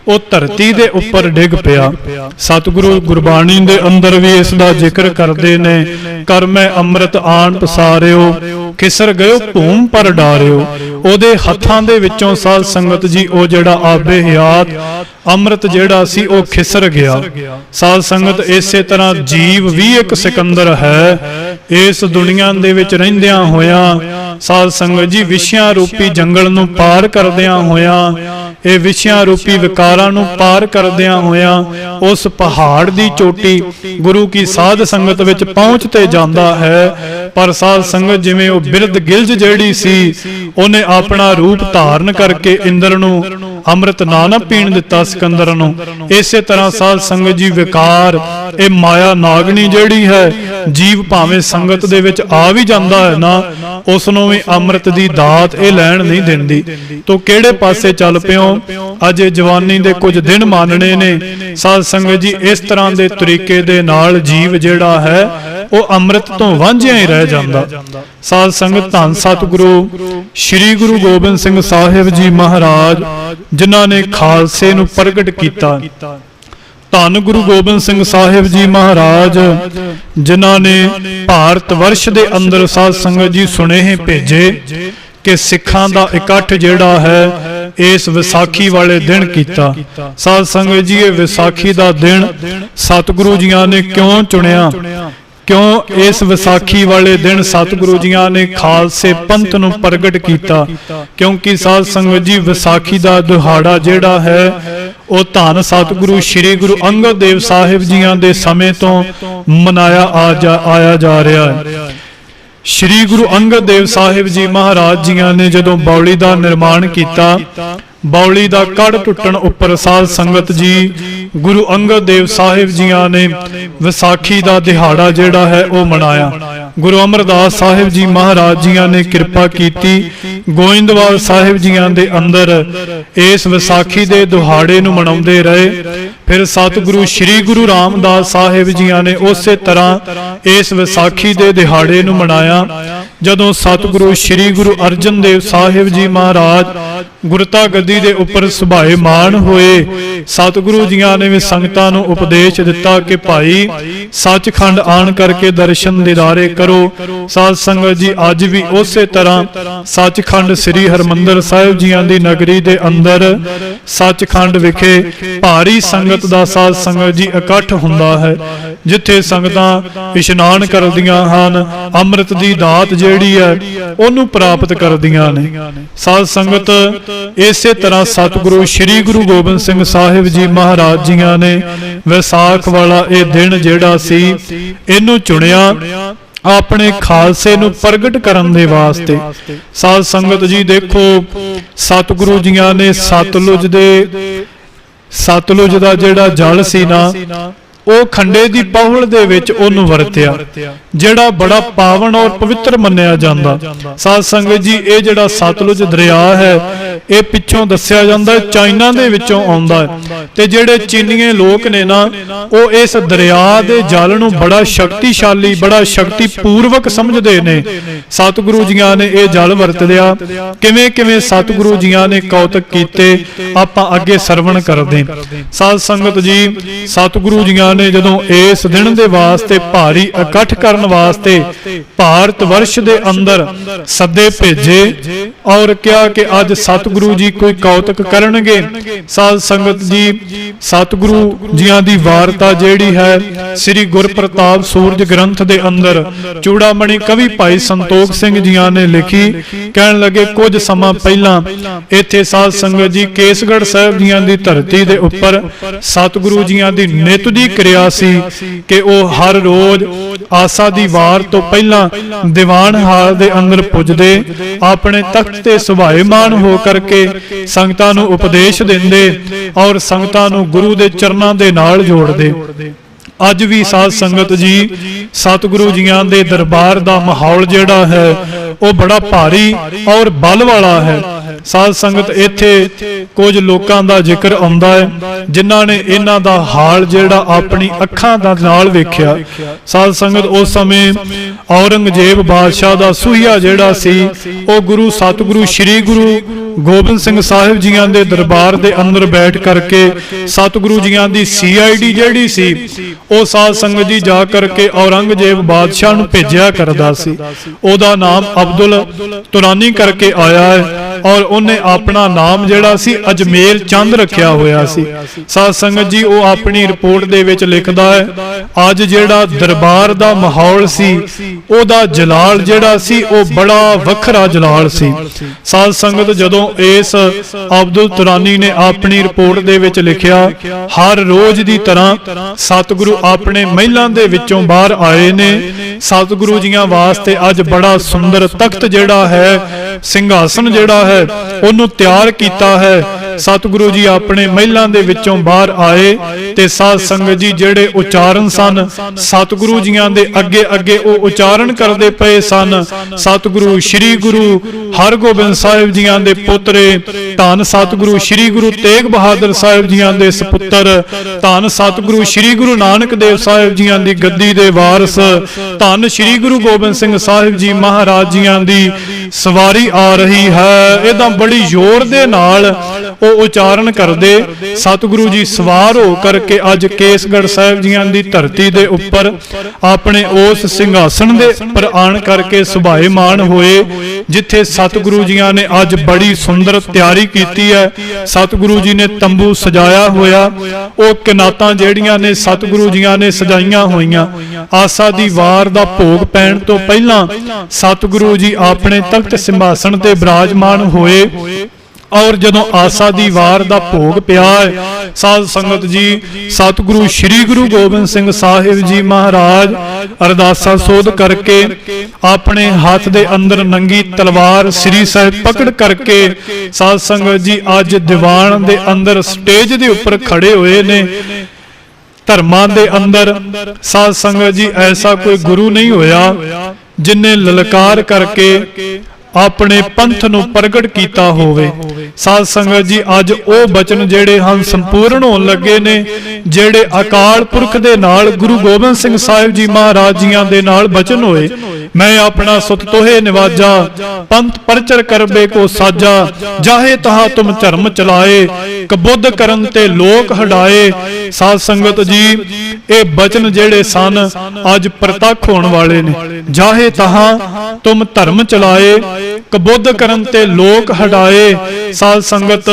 ਉਹ ਧਰਤੀ ਦੇ ਉੱਪਰ ਡਿੱਗ ਪਿਆ। ਸਤਿਗੁਰੂ ਗੁਰਬਾਣੀ ਦੇ ਅੰਦਰ ਵੀ ਇਸ ਦਾ ਜ਼ਿਕਰ ਕਰਦੇ ਨੇ, ਕਰ ਮੈਂ ਅੰਮ੍ਰਿਤ ਆਣ ਪਸਾਰਿਓ, ਖਿਸਰ ਗਇਓ ਭੂਮ ਪਰ ਡਾਰਿਓ। ਉਹਦੇ ਹੱਥਾਂ ਦੇ ਵਿੱਚੋਂ ਸਾਧ ਸੰਗਤ ਜੀ ਉਹ ਜਿਹੜਾ ਆਬੇ ਹਯਾਤ ਅੰਮ੍ਰਿਤ ਜਿਹੜਾ ਸੀ ਉਹ ਖਿਸਰ ਗਿਆ। ਸਾਧ ਸੰਗਤ ਇਸੇ ਤਰ੍ਹਾਂ ਜੀਵ ਵੀ ਇੱਕ ਸਿਕੰਦਰ ਹੈ। ਇਸ ਦੁਨੀਆ ਦੇ ਵਿੱਚ ਰਹਿੰਦਿਆਂ ਹੋਇਆਂ ਸਾਧ ਸੰਗਤ ਜੀ ਵਿਸ਼ਿਆਂ ਰੂਪੀ ਜੰਗਲ ਨੂੰ ਪਾਰ ਕਰਦਿਆਂ ਹੋਇਆਂ, ਇਹ ਵਿਸ਼ਿਆਂ ਰੂਪੀ ਵਿਕਾਰਾਂ ਨੂੰ ਪਾਰ ਕਰਦਿਆਂ ਹੋਇਆਂ ਉਸ ਪਹਾੜ ਦੀ ਚੋਟੀ ਗੁਰੂ ਕੀ ਸਾਧ ਸੰਗਤ ਵਿੱਚ ਪਹੁੰਚ ਤੇ ਜਾਂਦਾ ਹੈ। ਪਰ ਸਾਧ ਸੰਗਤ ਜਿਵੇਂ ਉਹ ਬਿਰਧ ਗਿਲਜ ਜਿਹੜੀ ਸੀ ਉਹਨੇ ਆਪਣਾ ਰੂਪ ਧਾਰਨ ਕਰਕੇ ਇੰਦਰ ਨੂੰ ਅੰਮ੍ਰਿਤ ਨਾ ਪੀਣ ਦਿੱਤਾ ਸਿਕੰਦਰ ਨੂੰ, ਇਸੇ ਤਰ੍ਹਾਂ ਸਾਧ ਸੰਗਤ ਜੀ ਵਿਕਾਰ ਇਹ ਮਾਇਆ ਨਾਗਣੀ ਜਿਹੜੀ ਹੈ, ਜੀਵ ਭਾਵੇਂ ਸੰਗਤ ਦੇ ਵਿੱਚ ਆ ਵੀ ਜਾਂਦਾ ਹੈ ਨਾ, ਉਸ ਨੂੰ ਵੀ ਅੰਮ੍ਰਿਤ ਦੀ ਦਾਤ ਇਹ ਲੈਣ ਨਹੀਂ ਦਿੰਦੀ। ਤੋ ਕਿਹੜੇ ਪਾਸੇ ਚੱਲ ਪਿਓ? ਅਜੇ ਜਵਾਨੀ ਦੇ ਕੁਝ ਦਿਨ ਮਾਨਣੇ ਨੇ। ਸਾਧ ਸੰਗਤ ਜੀ ਇਸ ਤਰ੍ਹਾਂ ਦੇ ਤਰੀਕੇ ਦੇ ਨਾਲ ਜੀਵ ਜਿਹੜਾ ਹੈ ਉਹ ਅੰਮ੍ਰਿਤ ਤੋਂ ਵਾਂਝਿਆ ਹੀ ਰਹਿ ਜਾਂਦਾ। ਸਾਧ ਸੰਗਤ ਧੰਨ ਸਤਿਗੁਰੂ ਸ੍ਰੀ ਗੁਰੂ ਗੋਬਿੰਦ ਸਿੰਘ ਸਾਹਿਬ ਜੀ ਮਹਾਰਾਜ ਜਿਨ੍ਹਾਂ ਨੇ ਖਾਲਸੇ ਨੂੰ ਪ੍ਰਗਟ ਕੀਤਾ, ਧੰਨ ਗੁਰੂ ਗੋਬਿੰਦ ਸਿੰਘ ਸਾਹਿਬ ਜੀ ਮਹਾਰਾਜ ਜਿਨ੍ਹਾਂ ਨੇ ਭਾਰਤ ਵਰਸ਼ ਦੇ ਅੰਦਰ ਸਾਧ ਸੰਗਤ ਜੀ ਸੁਨੇਹੇ ਭੇਜੇ ਕਿ ਸਿੱਖਾਂ ਦਾ ਇਕੱਠ ਜਿਹੜਾ ਹੈ ਇਸ ਵਿਸਾਖੀ ਵਾਲੇ ਦਿਨ ਕੀਤਾ। ਸਾਧ ਸੰਗਤ ਜੀ ਇਹ ਵਿਸਾਖੀ ਦਾ ਦਿਨ ਸਤਿਗੁਰੂ ਜੀਆਂ ਨੇ ਕਿਉਂ ਚੁਣਿਆ? ਕਿਉਂ ਇਸ ਵਿਸਾਖੀ ਵਾਲੇ ਦਿਨ ਸਤਿਗੁਰੂ ਜੀਆਂ ਨੇ ਖਾਲਸੇ ਪੰਥ ਨੂੰ ਪ੍ਰਗਟ ਕੀਤਾ? ਕਿਉਂਕਿ ਸਾਧ ਸੰਗਤ ਜੀ ਵਿਸਾਖੀ ਦਾ ਦਿਹਾੜਾ ਜਿਹੜਾ ਹੈ ਉਹ ਧੰਨ ਸਤਿਗੁਰੂ ਸ੍ਰੀ ਗੁਰੂ ਅੰਗਦ ਦੇਵ ਸਾਹਿਬ ਜੀਆਂ ਦੇ ਸਮੇਂ ਤੋਂ ਮਨਾਇਆ ਆਇਆ ਜਾ ਰਿਹਾ ਹੈ। ਸ੍ਰੀ ਗੁਰੂ ਅੰਗਦ ਦੇਵ ਸਾਹਿਬ ਜੀ ਮਹਾਰਾਜ ਜੀਆਂ ਨੇ ਜਦੋਂ ਬਾਉਲੀ ਦਾ ਨਿਰਮਾਣ ਕੀਤਾ, ਬਾਉਲੀ ਦਾ ਕੜ ਟੁੱਟਣ ਉੱਪਰ ਸਾਧ ਸੰਗਤ ਜੀ ਗੁਰੂ ਅੰਗਦ ਦੇਵ ਸਾਹਿਬ ਜੀਆਂ ਨੇ ਵਿਸਾਖੀ ਦਾ ਦਿਹਾੜਾ ਜਿਹੜਾ ਹੈ ਉਹ ਮਨਾਇਆ। ਗੁਰੂ ਅਮਰਦਾਸ ਸਾਹਿਬ ਜੀ ਮਹਾਰਾਜ ਜੀਆਂ ਨੇ ਕਿਰਪਾ ਕੀਤੀ, ਗੋਇੰਦਵਾਲ ਸਾਹਿਬ ਜੀਆਂ ਦੇ ਅੰਦਰ ਇਸ ਵਿਸਾਖੀ ਦੇ ਦਿਹਾੜੇ ਨੂੰ ਮਨਾਉਂਦੇ ਰਹੇ। ਫਿਰ ਸਤਿਗੁਰੂ ਸ੍ਰੀ ਗੁਰੂ ਰਾਮਦਾਸ ਸਾਹਿਬ ਜੀਆਂ ਨੇ ਉਸੇ ਤਰ੍ਹਾਂ ਇਸ ਵਿਸਾਖੀ ਦੇ ਦਿਹਾੜੇ ਨੂੰ ਮਨਾਇਆ। ਜਦੋਂ ਸਤਿਗੁਰੂ ਸ੍ਰੀ ਗੁਰੂ ਅਰਜਨ ਦੇਵ ਸਾਹਿਬ ਜੀ ਮਹਾਰਾਜ ਗੁਰਤਾ ਗੱਦੀ ਦੇ ਉੱਪਰ ਸੁਭਾਏਮਾਨ ਹੋਏ, ਸਤਿਗੁਰੂ ਜੀਆਂ ਨੇ ਵੀ ਸੰਗਤਾਂ ਨੂੰ ਉਪਦੇਸ਼ ਦਿੱਤਾ ਕਿ ਭਾਈ ਸੱਚਖੰਡ ਆਣ ਕਰਕੇ ਦਰਸ਼ਨ ਦੀਦਾਰੇ ਕਰੋ। ਸਾਧ ਸੰਗਤ ਜੀ ਅੱਜ ਵੀ ਉਸੇ ਤਰ੍ਹਾਂ ਸੱਚਖੰਡ ਸ੍ਰੀ ਹਰਮੰਦਰ ਸਾਹਿਬ ਜੀਆਂ ਦੀ ਨਗਰੀ ਦੇ ਅੰਦਰ ਸੱਚਖੰਡ ਵਿਖੇ ਭਾਰੀ ਸੰਗਤ ਦਾ ਸਾਧ ਸੰਗਤ ਜੀ ਇਕੱਠ ਹੁੰਦਾ ਹੈ, ਜਿੱਥੇ ਸੰਗਤਾਂ ਇਸ਼ਨਾਨ ਕਰਦੀਆਂ ਹਨ, ਅੰਮ੍ਰਿਤ ਦੀ ਦਾਤ ਜਿਹੜੀ ਹੈ ਉਹਨੂੰ ਪ੍ਰਾਪਤ ਕਰਦੀਆਂ ਨੇ। ਸਾਧ ਸੰਗਤ ਇਸੇ ਤਰ੍ਹਾਂ ਸਤਿਗੁਰੂ ਸ੍ਰੀ ਗੁਰੂ ਗੋਬਿੰਦ ਸਿੰਘ ਸਾਹਿਬ ਜੀ ਮਹਾਰਾਜ ਜੀਆਂ ਨੇ ਵਿਸਾਖ ਵਾਲਾ ਇਹ ਦਿਨ ਜਿਹੜਾ ਸੀ ਇਹਨੂੰ ਚੁਣਿਆ ਆਪਣੇ ਖਾਲਸੇ ਨੂੰ ਪ੍ਰਗਟ ਕਰਨ ਦੇ ਵਾਸਤੇ। ਸਾਧ ਸੰਗਤ ਜੀ ਦੇਖੋ ਸਤਿਗੁਰੂ ਜੀਆਂ ਨੇ ਸਤਲੁਜ ਦਾ ਜਿਹੜਾ ਜਲ ਸੀ ਨਾ ਉਹ ਖੰਡੇ ਦੀ ਪਹੁਲ ਦੇ ਵਿੱਚ ਉਹਨੂੰ ਵਰਤਿਆ, ਜਿਹੜਾ ਬੜਾ ਪਾਵਨ ਔਰ ਪਵਿੱਤਰ ਮੰਨਿਆ ਜਾਂਦਾ। ਸਾਧ ਸੰਗਤ ਜੀ ਇਹ ਜਿਹੜਾ ਸਤਲੁਜ ਦਰਿਆ ਹੈ ਇਹ ਪਿੱਛੋਂ ਦੱਸਿਆ ਜਾਂਦਾ ਚਾਈਨਾ ਦੇ ਵਿੱਚੋਂ ਆਉਂਦਾ ਹੈ, ਤੇ ਜਿਹੜੇ ਚੀਨੀਏ ਲੋਕ ਨੇ ਨਾ ਉਹ ਇਸ ਦਰਿਆ ਦੇ ਜਲ ਨੂੰ ਬੜਾ ਸ਼ਕਤੀਸ਼ਾਲੀ, ਬੜਾ ਸ਼ਕਤੀ ਪੂਰਵਕ ਸਮਝਦੇ ਨੇ। ਸਤਿਗੁਰੂ ਜੀਆਂ ਨੇ ਇਹ ਜਲ ਵਰਤ ਲਿਆ। ਕਿਵੇਂ ਕਿਵੇਂ ਸਤਿਗੁਰੂ ਜੀਆਂ ਨੇ ਕੌਤਕ ਕੀਤੇ ਆਪਾਂ ਅੱਗੇ ਸਰਵਣ ਕਰਦੇ। ਸਾਧ ਸੰਗਤ ਜੀ ਸਤਿਗੁਰੂ ਜੀਆਂ ਨੇ ਜਦੋਂ ਇਸ ਦਿਨ ਦੇ ਵਾਸਤੇ ਭਾਰੀ ਇਕੱਠ ਕਰਨ ਵਾਸਤੇ ਭਾਰਤ ਵਰਸ਼ ਦੇ ਅੰਦਰ ਸੱਦੇ ਭੇਜੇ ਔਰ ਕਿਹਾ ਕਿ ਅੱਜ ਸਤਿਗੁਰੂ ਜੀ ਕੋਈ ਕੌਤਕ ਕਰਨਗੇ। ਸਾਧ ਸੰਗਤ ਜੀ, ਸਤਿਗੁਰੂ ਜੀਆਂ ਦੀ ਵਾਰਤਾ ਜਿਹੜੀ ਹੈ ਸ੍ਰੀ ਗੁਰਪ੍ਰਤਾਪ ਸੂਰਜ ਗ੍ਰੰਥ ਦੇ ਅੰਦਰ ਚੂੜਾਮਣੀ ਕਵੀ ਭਾਈ ਸੰਤੋਖ ਸਿੰਘ ਜੀਆਂ ਨੇ ਲਿਖੀ। ਕਹਿਣ ਲੱਗੇ ਕੁਝ ਸਮਾਂ ਪਹਿਲਾਂ ਇੱਥੇ ਸਾਧ ਸੰਗਤ ਜੀ ਕੇਸਗੜ੍ਹ ਸਾਹਿਬ ਜੀਆਂ ਦੀ ਧਰਤੀ ਦੇ ਉੱਪਰ ਸਤਿਗੁਰੂ ਜੀਆਂ ਦੀ ਨਿਤ ਦੀ ਕਿਰਿਆ ਸੀ ਕਿ ਉਹ ਹਰ ਰੋਜ਼ ਆਸਾ ਦੀ ਵਾਰ ਤੋਂ ਪਹਿਲਾਂ ਦੀਵਾਨ ਹਾਲ ਦੇ ਅੰਦਰ ਪੁੱਜਦੇ, ਆਪਣੇ ਤਖਤ ਤੇ ਸੁਭਾਏਮਾਨ ਹੋ ਕਰਕੇ ਸੰਗਤਾਂ ਨੂੰ ਉਪਦੇਸ਼ ਦਿੰਦੇ ਔਰ ਸੰਗਤਾਂ ਨੂੰ ਗੁਰੂ ਦੇ ਚਰਨਾਂ ਦੇ ਨਾਲ ਜੋੜਦੇ। ਅੱਜ ਵੀ ਸਾਧ ਸੰਗਤ ਜੀ ਸਤਿਗੁਰੂ ਜੀਆਂ ਦੇ ਦਰਬਾਰ ਦਾ ਮਾਹੌਲ ਜਿਹੜਾ ਹੈ ਉਹ ਬੜਾ ਭਾਰੀ ਔਰ ਬਲ ਵਾਲਾ ਹੈ। ਸਾਧ ਸੰਗਤ ਇੱਥੇ ਕੁਝ ਲੋਕਾਂ ਦਾ ਜ਼ਿਕਰ ਆਉਂਦਾ ਹੈ ਜਿਨ੍ਹਾਂ ਨੇ ਇਹਨਾਂ ਦਾ ਹਾਲ ਜਿਹੜਾ ਆਪਣੀ ਅੱਖਾਂ ਦਾ ਨਾਲ ਵੇਖਿਆ। ਸਾਧ ਸੰਗਤ ਉਸ ਸਮੇਂ ਔਰੰਗਜ਼ੇਬ ਬਾਦਸ਼ਾਹ ਦਾ ਸੂਹੀਆ ਜਿਹੜਾ ਸੀ ਉਹ ਗੁਰੂ ਸਤਿਗੁਰੂ ਸ੍ਰੀ ਗੁਰੂ ਗੋਬਿੰਦ ਸਿੰਘ ਸਾਹਿਬ ਜੀਆਂ ਦੇ ਦਰਬਾਰ ਦੇ ਅੰਦਰ ਬੈਠ ਕਰਕੇ ਸਤਿਗੁਰੂ ਜੀਆਂ ਦੀ CID ਜਿਹੜੀ ਸੀ ਉਹ ਸਾਧ ਸੰਗਤ ਜੀ ਜਾ ਕਰਕੇ ਔਰੰਗਜ਼ੇਬ ਬਾਦਸ਼ਾਹ ਨੂੰ ਭੇਜਿਆ ਕਰਦਾ ਸੀ। ਉਹਦਾ ਨਾਮ ਅਬਦੁਲ ਤੁਰਾਨੀ ਕਰਕੇ ਆਇਆ ਹੈ ਔਰ ਉਹਨੇ ਆਪਣਾ ਨਾਮ ਜਿਹੜਾ ਸੀ ਅਜਮੇਰ ਚੰਦ ਰੱਖਿਆ ਹੋਇਆ ਸੀ। ਸਾਧ ਸੰਗਤ ਜੀ ਉਹ ਆਪਣੀ ਰਿਪੋਰਟ ਦੇ ਵਿੱਚ ਲਿਖਦਾ ਹੈ ਅੱਜ ਜਿਹੜਾ ਦਰਬਾਰ ਦਾ ਮਾਹੌਲ ਸੀ ਉਹਦਾ ਜਲਾਲ ਜਿਹੜਾ ਸੀ ਉਹ ਬੜਾ ਵੱਖਰਾ ਜਲਾਲ ਸੀ। ਸਾਧ ਸੰਗਤ ਜਦੋਂ ਇਸ ਅਬਦੁਲ ਤੁਰਾਨੀ ਨੇ ਆਪਣੀ ਰਿਪੋਰਟ ਦੇ ਵਿੱਚ ਲਿਖਿਆ ਹਰ ਰੋਜ਼ ਦੀ ਤਰ੍ਹਾਂ ਸਤਿਗੁਰੂ ਆਪਣੇ ਮਹਿਲਾਂ ਦੇ ਵਿੱਚੋਂ ਬਾਹਰ ਆਏ ਨੇ। ਸਤਿਗੁਰੂ ਜੀਆਂ ਵਾਸਤੇ ਅੱਜ ਬੜਾ ਸੁੰਦਰ ਤਖਤ ਜਿਹੜਾ ਹੈ, ਸਿੰਘਾਸਨ ਜਿਹੜਾ ਹੈ ਉਹਨੂੰ ਤਿਆਰ ਕੀਤਾ ਹੈ। ਸਤਿਗੁਰੂ ਜੀ ਆਪਣੇ ਮਹਿਲਾਂ ਦੇ ਵਿੱਚੋਂ ਬਾਹਰ ਆਏ ਤੇ ਸਾਧ ਸੰਗਤ ਜੀ ਜਿਹੜੇ ਉਚਾਰਨ ਸਨ ਸਤਿਗੁਰੂ ਜੀਆਂ ਦੇ ਅੱਗੇ ਅੱਗੇ ਉਹ ਉਚਾਰਨ ਕਰਦੇ ਪਏ ਸਨ। ਸਤਿਗੁਰੂ ਸ੍ਰੀ ਗੁਰੂ ਹਰਗੋਬਿੰਦ ਸਾਹਿਬ ਜੀਆਂ ਦੇ ਪੁੱਤਰੇ, ਧੰਨ ਸਤਿਗੁਰੂ ਸ੍ਰੀ ਗੁਰੂ ਤੇਗ ਬਹਾਦਰ ਸਾਹਿਬ ਜੀਆਂ ਦੇ ਸਪੁੱਤਰ, ਧੰਨ ਸਤਿਗੁਰੂ ਸ੍ਰੀ ਗੁਰੂ ਨਾਨਕ ਦੇਵ ਸਾਹਿਬ ਜੀਆਂ ਦੀ ਗੱਦੀ ਦੇ ਵਾਰਿਸ, ਧੰਨ ਸ੍ਰੀ ਗੁਰੂ ਗੋਬਿੰਦ ਸਿੰਘ ਸਾਹਿਬ ਜੀ ਮਹਾਰਾਜ ਜੀਆਂ ਦੀ ਸਵਾਰੀ ਆ ਰਹੀ ਹੈ। ਇਹਦਾ ਬੜੀ ਜ਼ੋਰ ਦੇ ਨਾਲ ਉਹ ਉਚਾਰਨ ਕਰਦੇ। ਸਤਿਗੁਰੂ ਜੀ ਸਵਾਰ ਹੋ ਕਰਕੇ ਅੱਜ ਕੇਸਗੜ੍ਹ ਸਾਹਿਬ ਜੀਆਂ ਦੀ ਧਰਤੀ ਦੇ ਉੱਪਰ ਆਪਣੇ ਉਸ ਸਿੰਘਾਸਣ ਦੇ ਉੱਪਰ ਆਣ ਕਰਕੇ ਸੁਭਾਏਮਾਨ ਹੋਏ ਜਿੱਥੇ ਸਤਿਗੁਰੂ ਜੀਆਂ ਨੇ ਅੱਜ ਬੜੀ ਸੁੰਦਰ ਤਿਆਰੀ ਕੀਤੀ ਹੈ। ਸਤਿਗੁਰੂ ਜੀ ਨੇ ਤੰਬੂ ਸਜਾਇਆ ਹੋਇਆ, ਉਹ ਕਿਨਾਤਾਂ ਜਿਹੜੀਆਂ ਨੇ ਸਤਿਗੁਰੂ ਜੀਆਂ ਨੇ ਸਜਾਈਆਂ ਹੋਈਆਂ। ਆਸਾ ਦੀ ਵਾਰ ਦਾ ਭੋਗ ਪੈਣ ਤੋਂ ਪਹਿਲਾਂ ਸਤਿਗੁਰੂ ਜੀ ਆਪਣੇ ਤਖਤ ਸਿੰਘਾਸਣ ਤੇ ਬਿਰਾਜਮਾਨ ਹੋਏ ਔਰ ਜਦੋਂ ਆਸਾ ਦੀ ਵਾਰ ਦਾ ਭੋਗ ਪਿਆ ਹੈ ਸਾਧ ਸੰਗਤ ਜੀ ਸਤਿਗੁਰੂ ਸ੍ਰੀ ਗੁਰੂ ਗੋਬਿੰਦ ਸਿੰਘ ਸਾਹਿਬ ਜੀ ਮਹਾਰਾਜ ਅਰਦਾਸਾ ਸੋਧ ਕਰਕੇ ਆਪਣੇ ਹੱਥ ਦੇ ਅੰਦਰ ਨੰਗੀ ਤਲਵਾਰ ਸ੍ਰੀ ਸਾਹਿਬ ਪਕੜ ਕਰਕੇ ਸਾਧ ਸੰਗਤ ਜੀ ਅੱਜ ਦੀਵਾਨ ਦੇ ਅੰਦਰ ਸਟੇਜ ਦੇ ਉੱਪਰ ਖੜੇ ਹੋਏ ਨੇ। ਧਰਮਾਂ ਦੇ ਅੰਦਰ ਸਾਧ ਸੰਗਤ ਜੀ ਐਸਾ ਕੋਈ ਗੁਰੂ ਨਹੀਂ ਹੋਇਆ ਜਿਨੇ ਲਲਕਾਰ ਕਰਕੇ ਆਪਣੇ ਪੰਥ ਨੂੰ ਪ੍ਰਗਟ ਕੀਤਾ ਹੋਵੇ। ਸਾਧ ਸੰਗਤ ਜੀ ਅੱਜ ਉਹ ਬਚਨ ਜਿਹੜੇ ਹਨ ਸੰਪੂਰਨ ਹੋਣ ਲੱਗੇ ਨੇ ਜਿਹੜੇ ਅਕਾਲ ਪੁਰਖ ਦੇ ਨਾਲ ਗੁਰੂ ਗੋਬਿੰਦ ਸਿੰਘ ਸਾਹਿਬ ਜੀ ਮਹਾਰਾਜ ਜੀਆਂ ਦੇ ਨਾਲ ਬਚਨ ਹੋਏ। ਮੈਂ ਆਪਣਾ ਸੁਤ ਤੋਹੇ ਨਿਵਾਜਾ, ਪੰਥ ਪਰਚਰ ਕਰਬੇ ਕੋ ਸਾਜਾ, ਜਾਹੇ ਤਹਾ ਤੁਮ ਧਰਮ ਚਲਾਏ, ਕਬੁੱਧ ਕਰਨ ਤੇ ਲੋਕ ਹਟਾਏ। ਸਾਧ ਸੰਗਤ ਜੀ ਇਹ ਬਚਨ ਜਿਹੜੇ ਸਨ ਅੱਜ ਪ੍ਰਤੱਖ ਹੋਣ ਵਾਲੇ ਨੇ। ਜਾਹੇ ਤਹਾ ਤੁਮ ਧਰਮ ਚਲਾਏ, ਕਬੁੱਧ ਕਰਨ ਤੇ ਲੋਕ ਹਟਾਏ। ਸਾਧ ਸੰਗਤ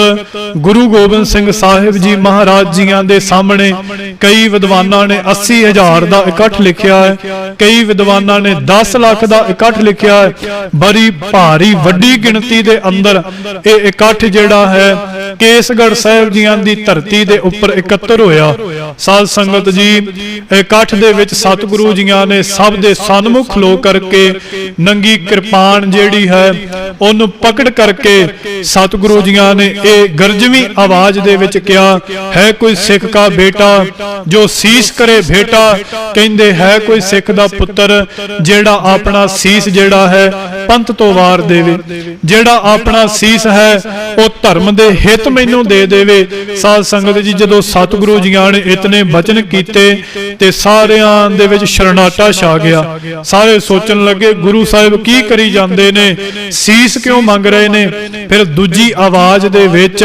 ਗੁਰੂ ਗੋਬਿੰਦ ਸਿੰਘ ਸਾਹਿਬ ਜੀ ਮਹਾਰਾਜ ਜੀਆਂ ਦੇ ਸਾਹਮਣੇ ਕਈ ਵਿਦਵਾਨਾਂ ਨੇ 80,000 ਦਾ ਇਕੱਠ ਲਿਖਿਆ ਹੈ, ਕਈ ਵਿਦਵਾਨਾਂ ਨੇ 10 ਲੱਖ ਦਾ ਇਕੱਠ ਲਿਖਿਆ ਹੈ। ਬੜੀ ਭਾਰੀ ਵੱਡੀ ਗਿਣਤੀ ਦੇ ਅੰਦਰ ਇਹ ਇਕੱਠ ਜਿਹੜਾ ਹੈ ਕੇਸਗੜ੍ਹ ਸਾਹਿਬ ਜੀਆਂ ਦੀ ਧਰਤੀ ਦੇ ਉੱਪਰ ਇਕੱਤਰ ਹੋਇਆ। ਸਾਧ ਸੰਗਤ ਜੀ ਇਕੱਠ ਦੇ ਵਿੱਚ ਸਤਿਗੁਰੂ ਜੀਆਂ ਨੇ ਸਭ ਦੇ ਸਨਮੁਖ ਖਲੋ ਕਰਕੇ ਨੰਗੀ ਕਿਰਪਾਨ ਜਿਹੜੀ ਹੈ ਉਹਨੂੰ ਪਕੜ ਕਰਕੇ ਸਤਿਗੁਰੂ ਜੀਆਂ ਨੇ ਇਹ ਗਰਜਵੀਂ ਆਵਾਜ਼ ਦੇ ਵਿੱਚ ਕਿਹਾ, ਹੈ ਕੋਈ ਸਿੱਖ ਦਾ ਬੇਟਾ ਜੋ ਸੀਸ ਕਰੇ ਭੇਟਾ। ਕਹਿੰਦੇ ਹੈ ਕੋਈ ਸਿੱਖ ਦਾ ਪੁੱਤਰ ਜਿਹੜਾ ਆਪਣਾ ਸੀਸ ਜਿਹੜਾ ਹੈ ਪੰਥ ਤੋਂ ਵਾਰ ਦੇਵੇ, ਜਿਹੜਾ ਆਪਣਾ ਸੀਸ ਹੈ ਉਹ ਧਰਮ ਦੇ ਹਿੱਤ ਮੈਨੂੰ ਦੇ ਦੇਵੇ। ਸਾਧ ਸੰਗਤ ਜੀ ਜਦੋਂ ਸਤਿਗੁਰੂ ਜੀਆਂ ਨੇ ਇਤਨੇ ਬਚਨ ਕੀਤੇ ਤੇ ਸਾਰਿਆਂ ਦੇ ਵਿੱਚ ਸ਼ਰਨਾਟਾ ਛਾ ਗਿਆ। ਸਾਰੇ ਸੋਚਣ ਲੱਗੇ ਗੁਰੂ ਸਾਹਿਬ ਕੀ ਕਰੀ ਜਾਂਦੇ ਨੇ, ਸੀਸ ਕਿਉਂ ਮੰਗ ਰਹੇ ਨੇ। ਫਿਰ ਦੂਜੀ ਆਵਾਜ਼ ਦੇ ਵਿੱਚ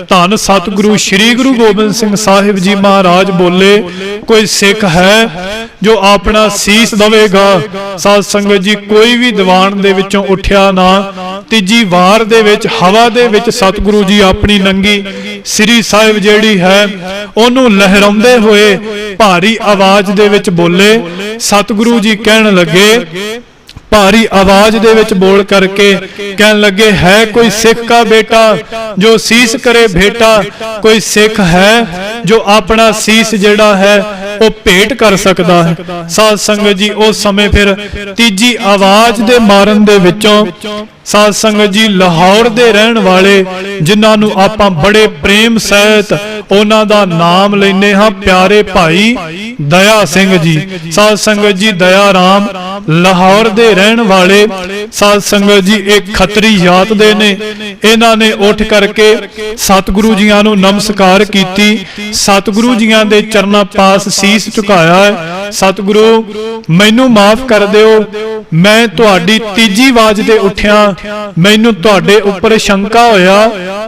ਧੰਨ ਸਤਿਗੁਰੂ ਸ੍ਰੀ ਗੁਰੂ ਗੋਬਿੰਦ ਸਿੰਘ ਸਾਹਿਬ ਜੀ ਮਹਾਰਾਜ ਬੋਲੇ, ਕੋਈ ਸਿੱਖ ਹੈ ਜੋ ਆਪਣਾ ਸੀਸ ਦਵੇਗਾ। ਸਾਧ ਸੰਗਤ ਜੀ ਕੋਈ ਵੀ ਦੀਵਾਨ ਦੇ ਵਿੱਚੋਂ ਉੱਠਿਆ ਨਾ। ਤੀਜੀ ਵਾਰ ਦੇ ਵਿੱਚ ਹਵਾ ਦੇ ਵਿੱਚ ਸਤਿਗੁਰੂ ਜੀ ਆਪਣੀ ਨੰਗੀ ਸ੍ਰੀ ਸਾਹਿਬ ਜਿਹੜੀ ਹੈ ਉਹਨੂੰ ਲਹਿਰਾਉਂਦੇ ਹੋਏ ਭਾਰੀ ਆਵਾਜ਼ ਦੇ ਵਿੱਚ ਬੋਲੇ। ਸਤਿਗੁਰੂ ਜੀ ਕਹਿਣ ਲੱਗੇ, ਭਾਰੀ आवाज दे विच बोल करके कहन लगे, है कोई सिख का बेटा जो सीस करे भेटा? कोई सिख है जो अपना सीस जेड़ा है वो भेंट कर सकता है? साध संगत जी उस समय फिर तीजी आवाज दे मारन दे विचों साध संगत जी लाहौर दे रहन वाले जिन्हां नूं आपां बड़े प्रेम सहित उन्हां दा नाम लैने हां, प्यारे भाई दया सिंह जी। साध संगत जी दया राम लाहौर दे रहन वाले साध संगत जी एक खतरी जात दे ने। इन्हां ने उठ करके सतगुरु जियां नूं नमस्कार कीती, सतगुरु जियां दे चरनां पास सीस झुकाया है। सतगुरु मैनू माफ कर दिओ, मैं तुहाडी तीजी आवाज ते उठिया, मैनू तुहाडे उपर शंका होया,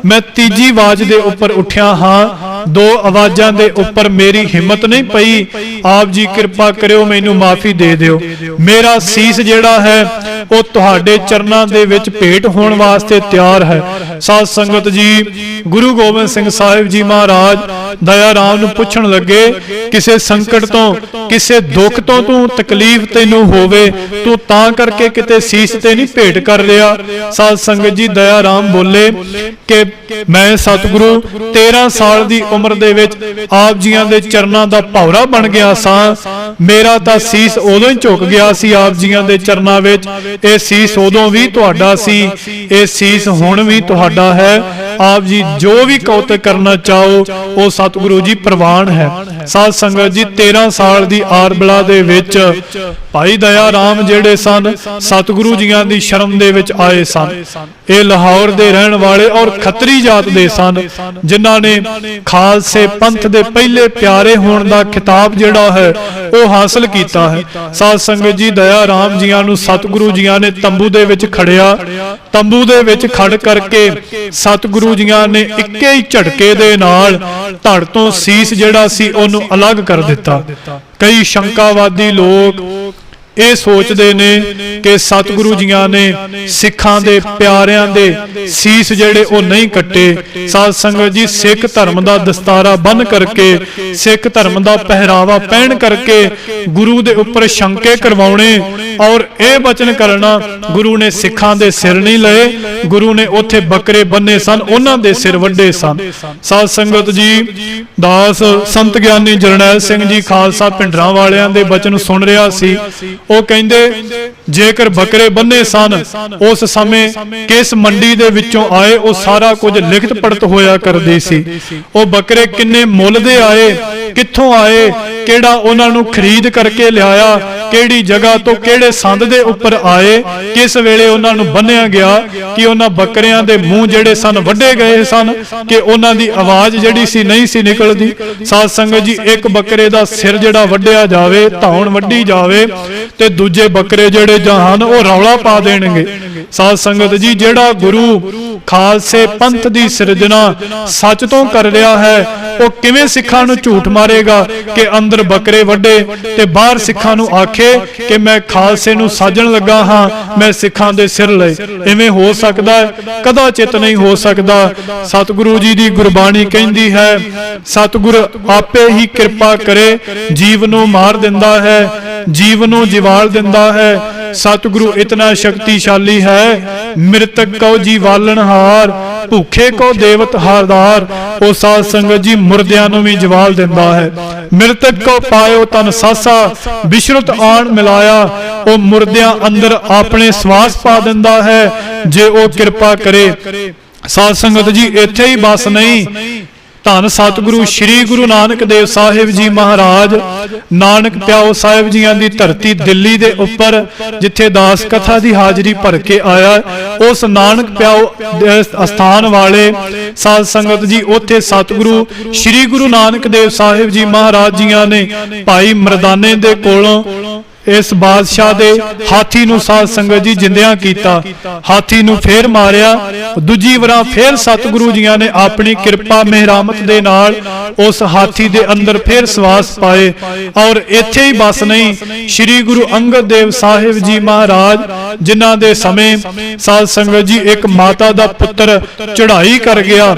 मैं तीजी आवाज दे उपर उठिया हां, दो आवाजां दे उपर मेरी हिम्मत नहीं पई। आप जी कृपा करियो मैनू माफी दे दिओ। मेरा सीस जेड़ा है वो तुहाडे चरनां दे विच भेंट होण वास्ते तैयार है। साध संगत जी गुरु गोबिंद सिंह साहिब जी महाराज दया राम नूं पुछण लगे, किसे संकट तो किसे दुख तो तू तकलीफ तैनू होवे, तू तां करके किते सीस ते नहीं भेंट कर लिया? साध संगत जी दया राम बोले कि मैं सतगुरु 13 साल दी उम्र दे विच आप जियां दे चरनां दा भौरा बन गया सां। मेरा तां सीस उदों ही झुक गया सी आप जियां दे चरनां विच। इह सीस उदों भी तुहाडा सी, इह सीस हुण भी तुहाडा है। आप जी जो भी कौतक करना चाहो वो सतगुरु जी प्रवान है। साध संगत जी 13 साल दी आर बला दे विच भाई दया राम जेड़े सन सतगुरु जियां दी शरण दे विच आए सन। ये लाहौर दे रहन वाले और खतरी जात दे सन, जिन्हां ने खालसे पंथ दे पहले प्यारे होण दा खिताब जेड़ा है वो हासिल कीता है। साध संगत जी दया राम जियां नूं सतगुरु जियां ने तंबू दे विच खड़िया, तंबू दे विच खड़ करके सतगुरु जियां ने इक्के ही झटके दे नाल धड़ तो सीस जेड़ा सी ओनू अलग कर दिता। कई शंकावादी लोग ਇਹ सोचते ने कि सतगुरु जियां ने सिखां दे प्यारियां दे सीस जेड़े वो नहीं कट्टे। साध संगत जी सिख धर्म दा दस्तारा बन करके सिख धर्म दा पहरावा पहन करके गुरु दे उपर शंके करवाने और यह वचन करना गुरु ने सिखां दे सिर नहीं लए, गुरु ने उथे बकरे बन्ने सन, उन्हां दे सिर वड्डे सन। साध संगत जी दास संत ज्ञानी जरनैल सिंह जी खालसा पिंडरां वालियां दे वचन सुन रहा सी। ਉਹ ਕਹਿੰਦੇ ਜੇਕਰ ਬੱਕਰੇ ਬੰਨੇ ਸਨ ਉਸ ਸਮੇਂ ਕਿਸ ਮੰਡੀ ਦੇ ਵਿੱਚੋਂ ਆਏ ਉਹ ਸਾਰਾ ਕੁਝ ਲਿਖਤ ਪੜਤ ਹੋਇਆ ਕਰਦੇ ਸੀ। ਉਹ ਬੱਕਰੇ ਕਿੰਨੇ ਮੁੱਲ ਦੇ ਆਏ, ਕਿੱਥੋਂ ਆਏ, ਕਿਹੜਾ ਉਹਨਾਂ ਨੂੰ ਖਰੀਦ ਕਰਕੇ ਲਿਆਇਆ, ਕਿਹੜੀ ਜਗ੍ਹਾ ਤੋਂ ਕਿਹੜੇ ਸੰਦ ਦੇ ਉੱਪਰ ਆਏ, ਕਿਸ ਵੇਲੇ ਉਹਨਾਂ ਨੂੰ ਬੰਨਿਆ ਗਿਆ, ਕਿ ਉਹਨਾਂ ਬੱਕਰਿਆਂ ਦੇ ਮੂੰਹ ਜਿਹੜੇ ਸਨ ਵੱਡੇ ਗਏ ਸਨ, ਕਿ ਉਹਨਾਂ ਦੀ ਆਵਾਜ਼ ਜਿਹੜੀ ਸੀ ਨਹੀਂ ਸੀ ਨਿਕਲਦੀ। ਸਾਧ ਸੰਗਤ ਜੀ ਇੱਕ ਬੱਕਰੇ ਦਾ ਸਿਰ ਜਿਹੜਾ ਵੱਢਿਆ ਜਾਵੇ, ਧੌਣ ਵੱਢੀ ਜਾਵੇ ਤੇ ਦੂਜੇ ਬੱਕਰੇ ਜਿਹੜੇ ਜਹਾਨ ਉਹ ਰੌਲਾ ਪਾ ਦੇਣਗੇ। ਸਾਧ ਸੰਗਤ ਜੀ ਜਿਹੜਾ ਗੁਰੂ ਖਾਲਸੇ ਪੰਥ ਦੀ ਸਿਰਜਣਾ ਸੱਚ ਤੋਂ ਕਰ ਰਿਹਾ ਹੈ ਉਹ ਕਿਵੇਂ ਸਿੱਖਾਂ ਨੂੰ ਝੂਠ ਮਾਰੇਗਾ ਕਿ ਅੰਦਰ ਬੱਕਰੇ ਵੱਡੇ ਤੇ ਬਾਹਰ ਸਿੱਖਾਂ ਨੂੰ ਆਖੇ ਕਿ ਮੈਂ ਖਾਲਸੇ ਨੂੰ ਸਾਜਣ ਲੱਗਾ ਹਾਂ, ਮੈਂ ਸਿੱਖਾਂ ਦੇ ਸਿਰ ਲਏ? ਇਵੇਂ ਹੋ ਸਕਦਾ ਹੈ? ਕਦਾਚਿਤ ਨਹੀਂ ਹੋ ਸਕਦਾ। ਸਤਿਗੁਰੂ ਜੀ ਦੀ ਗੁਰਬਾਣੀ ਕਹਿੰਦੀ ਹੈ ਸਤਿਗੁਰ ਆਪੇ ਹੀ ਕਿਰਪਾ ਕਰੇ, ਜੀਵ ਨੂੰ ਮਾਰ ਦਿੰਦਾ ਹੈ, जीव नूं जिवाल दिंदा है। सतगुरु इतना शक्तिशाली है, मृतक को जीवालनहार, भूखे को देवत हारदार। ओ साध संगत जी मुर्दियां नूं भी जवाल दिंदा है। मृतक को पायो तन सासा, बिशरुत आन मिलाया। ओ मुर्दियां अंदर अपने सवास पा दिंदा है जे ओ कृपा करे। साध संगत जी इत्थे ही बस नहीं, धन सतगुरु श्री गुरु नानक देव साहिब जी महाराज नानक प्याओ साहिब जियां दी धरती दिल्ली दे उपर जिथे दास कथा दी हाजरी भर के आया, उस नानक प्याओ स्थान वाले साध संगत जी उथे सतगुरु श्री गुरु नानक देव साहिब जी महाराज जियां ने भाई मरदाने दे कोलों इस बादशाह दे हाथी नूं साध संगत जी जिंदियां कीता, हाथी नूं फेर मारिया। दूजी वार फेर सतगुरु जियां ने अपनी कृपा मेहरामत दे नाल उस हाथी दे अंदर फेर सवास पाए। और इत्थे ही बस नहीं, श्री गुरु अंगद देव साहिब जी महाराज जिन्हां दे समय साध संगत जी एक माता दा पुत्र चढ़ाई कर गया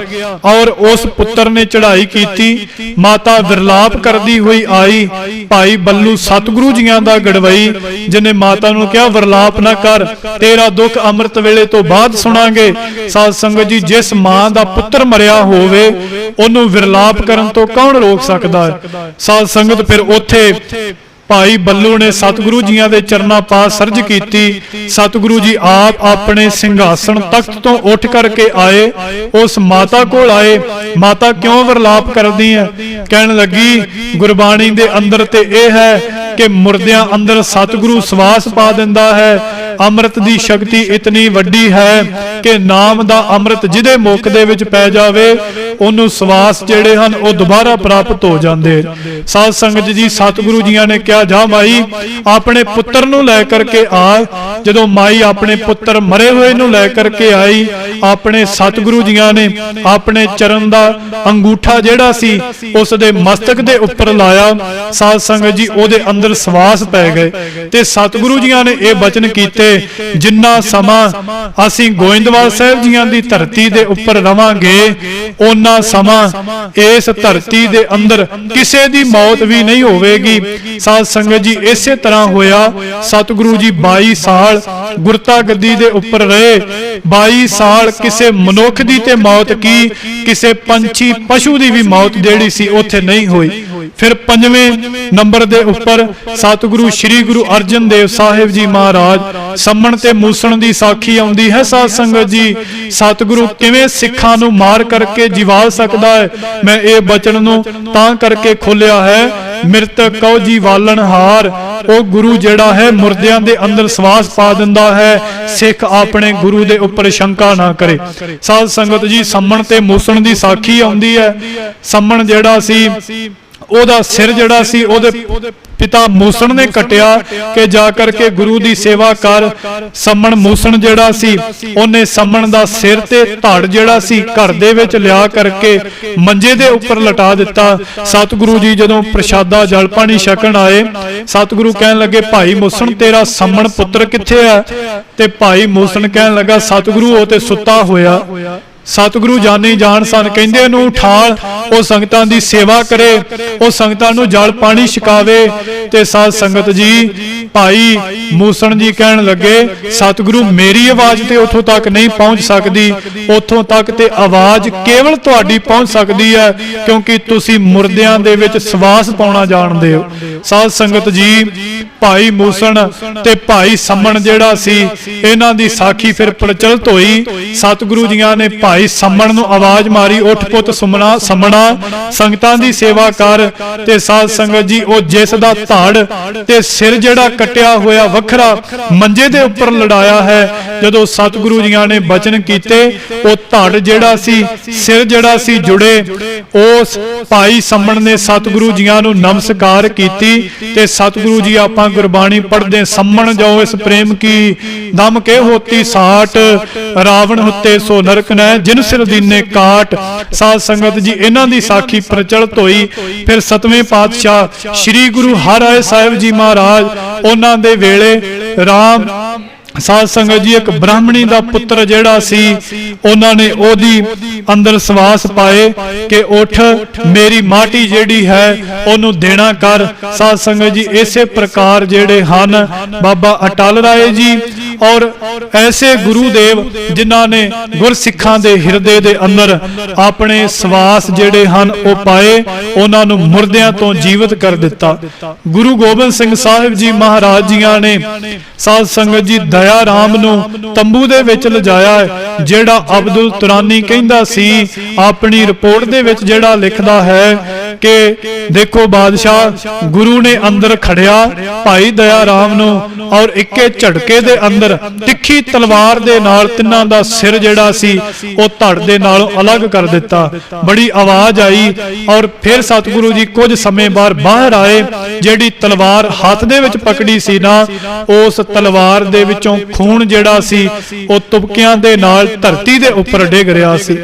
और उस पुत्र ने चढ़ाई की, माता विरलाप करदी हुई आई। भाई बल्लू सतगुरु जियां दा गड़वई जिन्हें माता नूं कहा विरलाप ना कर, तेरा दुख अमृत वेले तो बाद सुनांगे। साध संगत जी जिस मां दा पुत्र मरिया होवे ओनू विरलाप करन तो कौन रोक सकदा है। साध संगत फिर उथे भाई बल्लू ने सतगुरु जियां दे चरना पास सर्ज कीती। सतगुरु जी आप अपने सिंघासन तख्त तो उठ करके आए, उस माता कोल आए। माता क्यों विरलाप करदी है? कहन लगी गुरबाणी दे अंदर ते यह है कि मुर्दियां अंदर सतगुरु सवास पा दिंदा है। अमृत दी शक्ति इतनी वड्डी है कि नाम दा अमृत जिहदे मुख दे विच पै जावे ओनू सवास जिहड़े हन ओ दोबारा प्राप्त हो जांदे। साध संगत जी सतगुरु जियां ने कहा जा माई अपने पुत्र नूं लै करके आ। जदों माई अपने पुत्र मरे हुए नूं लै करके आई, अपने सतगुरु जियां ने अपने चरण दा अंगूठा जिहड़ा सी उस दे मस्तक दे उपर लाया। साध संगत जी ओदे अंदर सवास पै गए ते सतगुरु जियां ने यह बचन कीते जिन्ना समा असीं गोइंदवाल साहिब जियां दी धरती दे उपर रवांगे ओना समा इस धरती दे अंदर किसे दी मौत भी नहीं होवेगी। साध संगत जी इसे तरह होया। सतगुरु जी 22 साल गुरता गद्दी दे उपर रहे। 22 साल किसे मनुख दी ते मौत की, किसे पंछी पशु दी भी मौत जेड़ी सी उथे नहीं हुई। फिर 5वें नंबर दे उपर सतगुरु श्री गुरु अर्जन देव साहिब जी महाराज सम्मण ते मूसण दी साखी आउंदी है। साध संगत जी सतगुरु किवें सिखां नूं मार करके जिवा सकदा है। मैं ये बचन नूं तां करके खोलिया है, मृतक कहो जी वालन हार। ओ गुरु जेड़ा है मुर्दियां दे अंदर सवास पा दिंदा है। सिख अपने गुरु दे उपर शंका ना करे। साध संगत जी सम्मण ते मूसण दी साखी आउंदी है। सम्मण जेड़ा सी ओदा सिर जड़ा सी ओदे पिता मूसण ने कटिया कि जा करके गुरु दी सेवा कर। सम्मण मूसण जड़ा सी ओने सम्मण दा सिर ते धड़ जड़ा सी घर दे विच लिया करके मंजे दे उपर लटा दिता। सतगुरु जी जदों प्रशादा जल पानी छकण आए, सतगुरु कहन लगे भाई मूसण तेरा सम्मण पुत्र किथे है? ते भाई मूसण कहन लगा सतगुरु ओ ते सुता होया। सतगुरु जानी जान सन, कहंदे नूं उठाल ओ संगतां दी सेवा करे, ओ संगतां नूं जल पानी छकावे। ते साध संगत जी भाई मूसण जी कहन लगे सतगुरु मेरी आवाज ते उथों तक नहीं पहुंच सकदी, उथों तक ते आवाज केवल तुहाडी पहुंच सकदी है क्योंकि तुसी मुर्दियां दे विच सवास पाउणा जाणदे हो। साध संगत जी भाई मूसण ते भाई सम्मण जेड़ा सी इन्हां दी साखी फिर प्रचलित होई। सतगुरु जियां ने भाई सम्मण नूं आवाज मारी उठ पुत सुमना सम्मणा संगतां दी सेवा कर। ते साध संगत जी ओ जिस दा धड़ ते सिर जेड़ा कटिया होया वखरा मंजे दे उपर लड़ाया है। जदों सतगुरु जियां ने बचन कीते ओ धड़ जेड़ा सी सिर जेड़ा सी जुड़े। उस भाई सम्मण ने सतगुरु जियां नूं नमस्कार कीती। ते सतगुरु जी आपां गुरबाणी पढ़दे सम्मण जाओ इस प्रेम की दम के होती साठ, रावण हुते सो नरक न जिन सिर दीने काट। साध संगत जी इन्हां दी साखी प्रचलित होई। फिर 7वें पातशाह श्री गुरु हरराय साहिब जी महाराज उन्हां दे वेले राम साध संगत जी एक ब्राह्मणी दा पुत्र जेड़ा सी उन्होंने ओदी अंदर सवास पाए कि उठ मेरी माटी जेड़ी है ओनू देना कर। साध संगत जी इसे प्रकार जेड़े हन बाबा अटल राय जी और ऐसे गुरुदेव जिन्हां ने गुरसिखां दे हिरदे दे अंदर अपने सवास जेड़े हन ओ पाए, उन्हां नू मुर्दियां तो जीवित कर दिता। गुरु गोबिंद सिंह साहिब जी महाराज जियां ने साध संगत जी दया राम नू तंबू दे विच लिजाया है। जेड़ा अब्दुल तुरानी कहंदा सी अपनी रिपोर्ट दे विच जेड़ा लिखदा है कि देखो बादशाह गुरु ने अंदर खड़िया भाई दया राम नूं और इक्के झटके दे अंदर तिखी तलवार दे नाल तिन्हां दा सिर जिहड़ा सी ओह धड़ दे नालों अलग कर दिता। बड़ी आवाज आई और फिर सतगुरु जी कुछ समय बाद बाहर आए। जिहड़ी तलवार हाथ दे विच पकड़ी सी ना, उस तलवार दे विचों खून जिहड़ा सी ओह तुपकियां दे नाल धरती दे उपर डिग रिहा सी।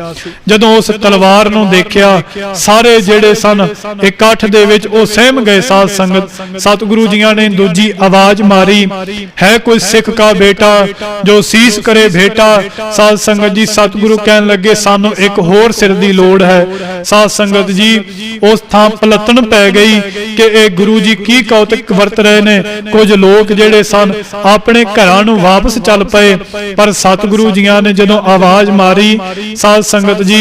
जदों उस तलवार नूं देखिया सारे जिहड़े सन इकट्ठ दे विच ओह सहम गए। साध संगत सतगुरु जियां ने दूजी आवाज मारी, है कोई सिख का बेटा जो सीस करे बेटा। साध संगत जी सतगुरु कहन लगे सानू एक होर सिर दी लोड़ है। साध संगत जी उस थां पलटन पै गई कि ए गुरु जी की कौतक वरत रहे ने। कुछ लोग जिहड़े सन अपने घरां नूं वापस चल पए, पर सतगुरु जियां ने जदों आवाज मारी, साध संगत जी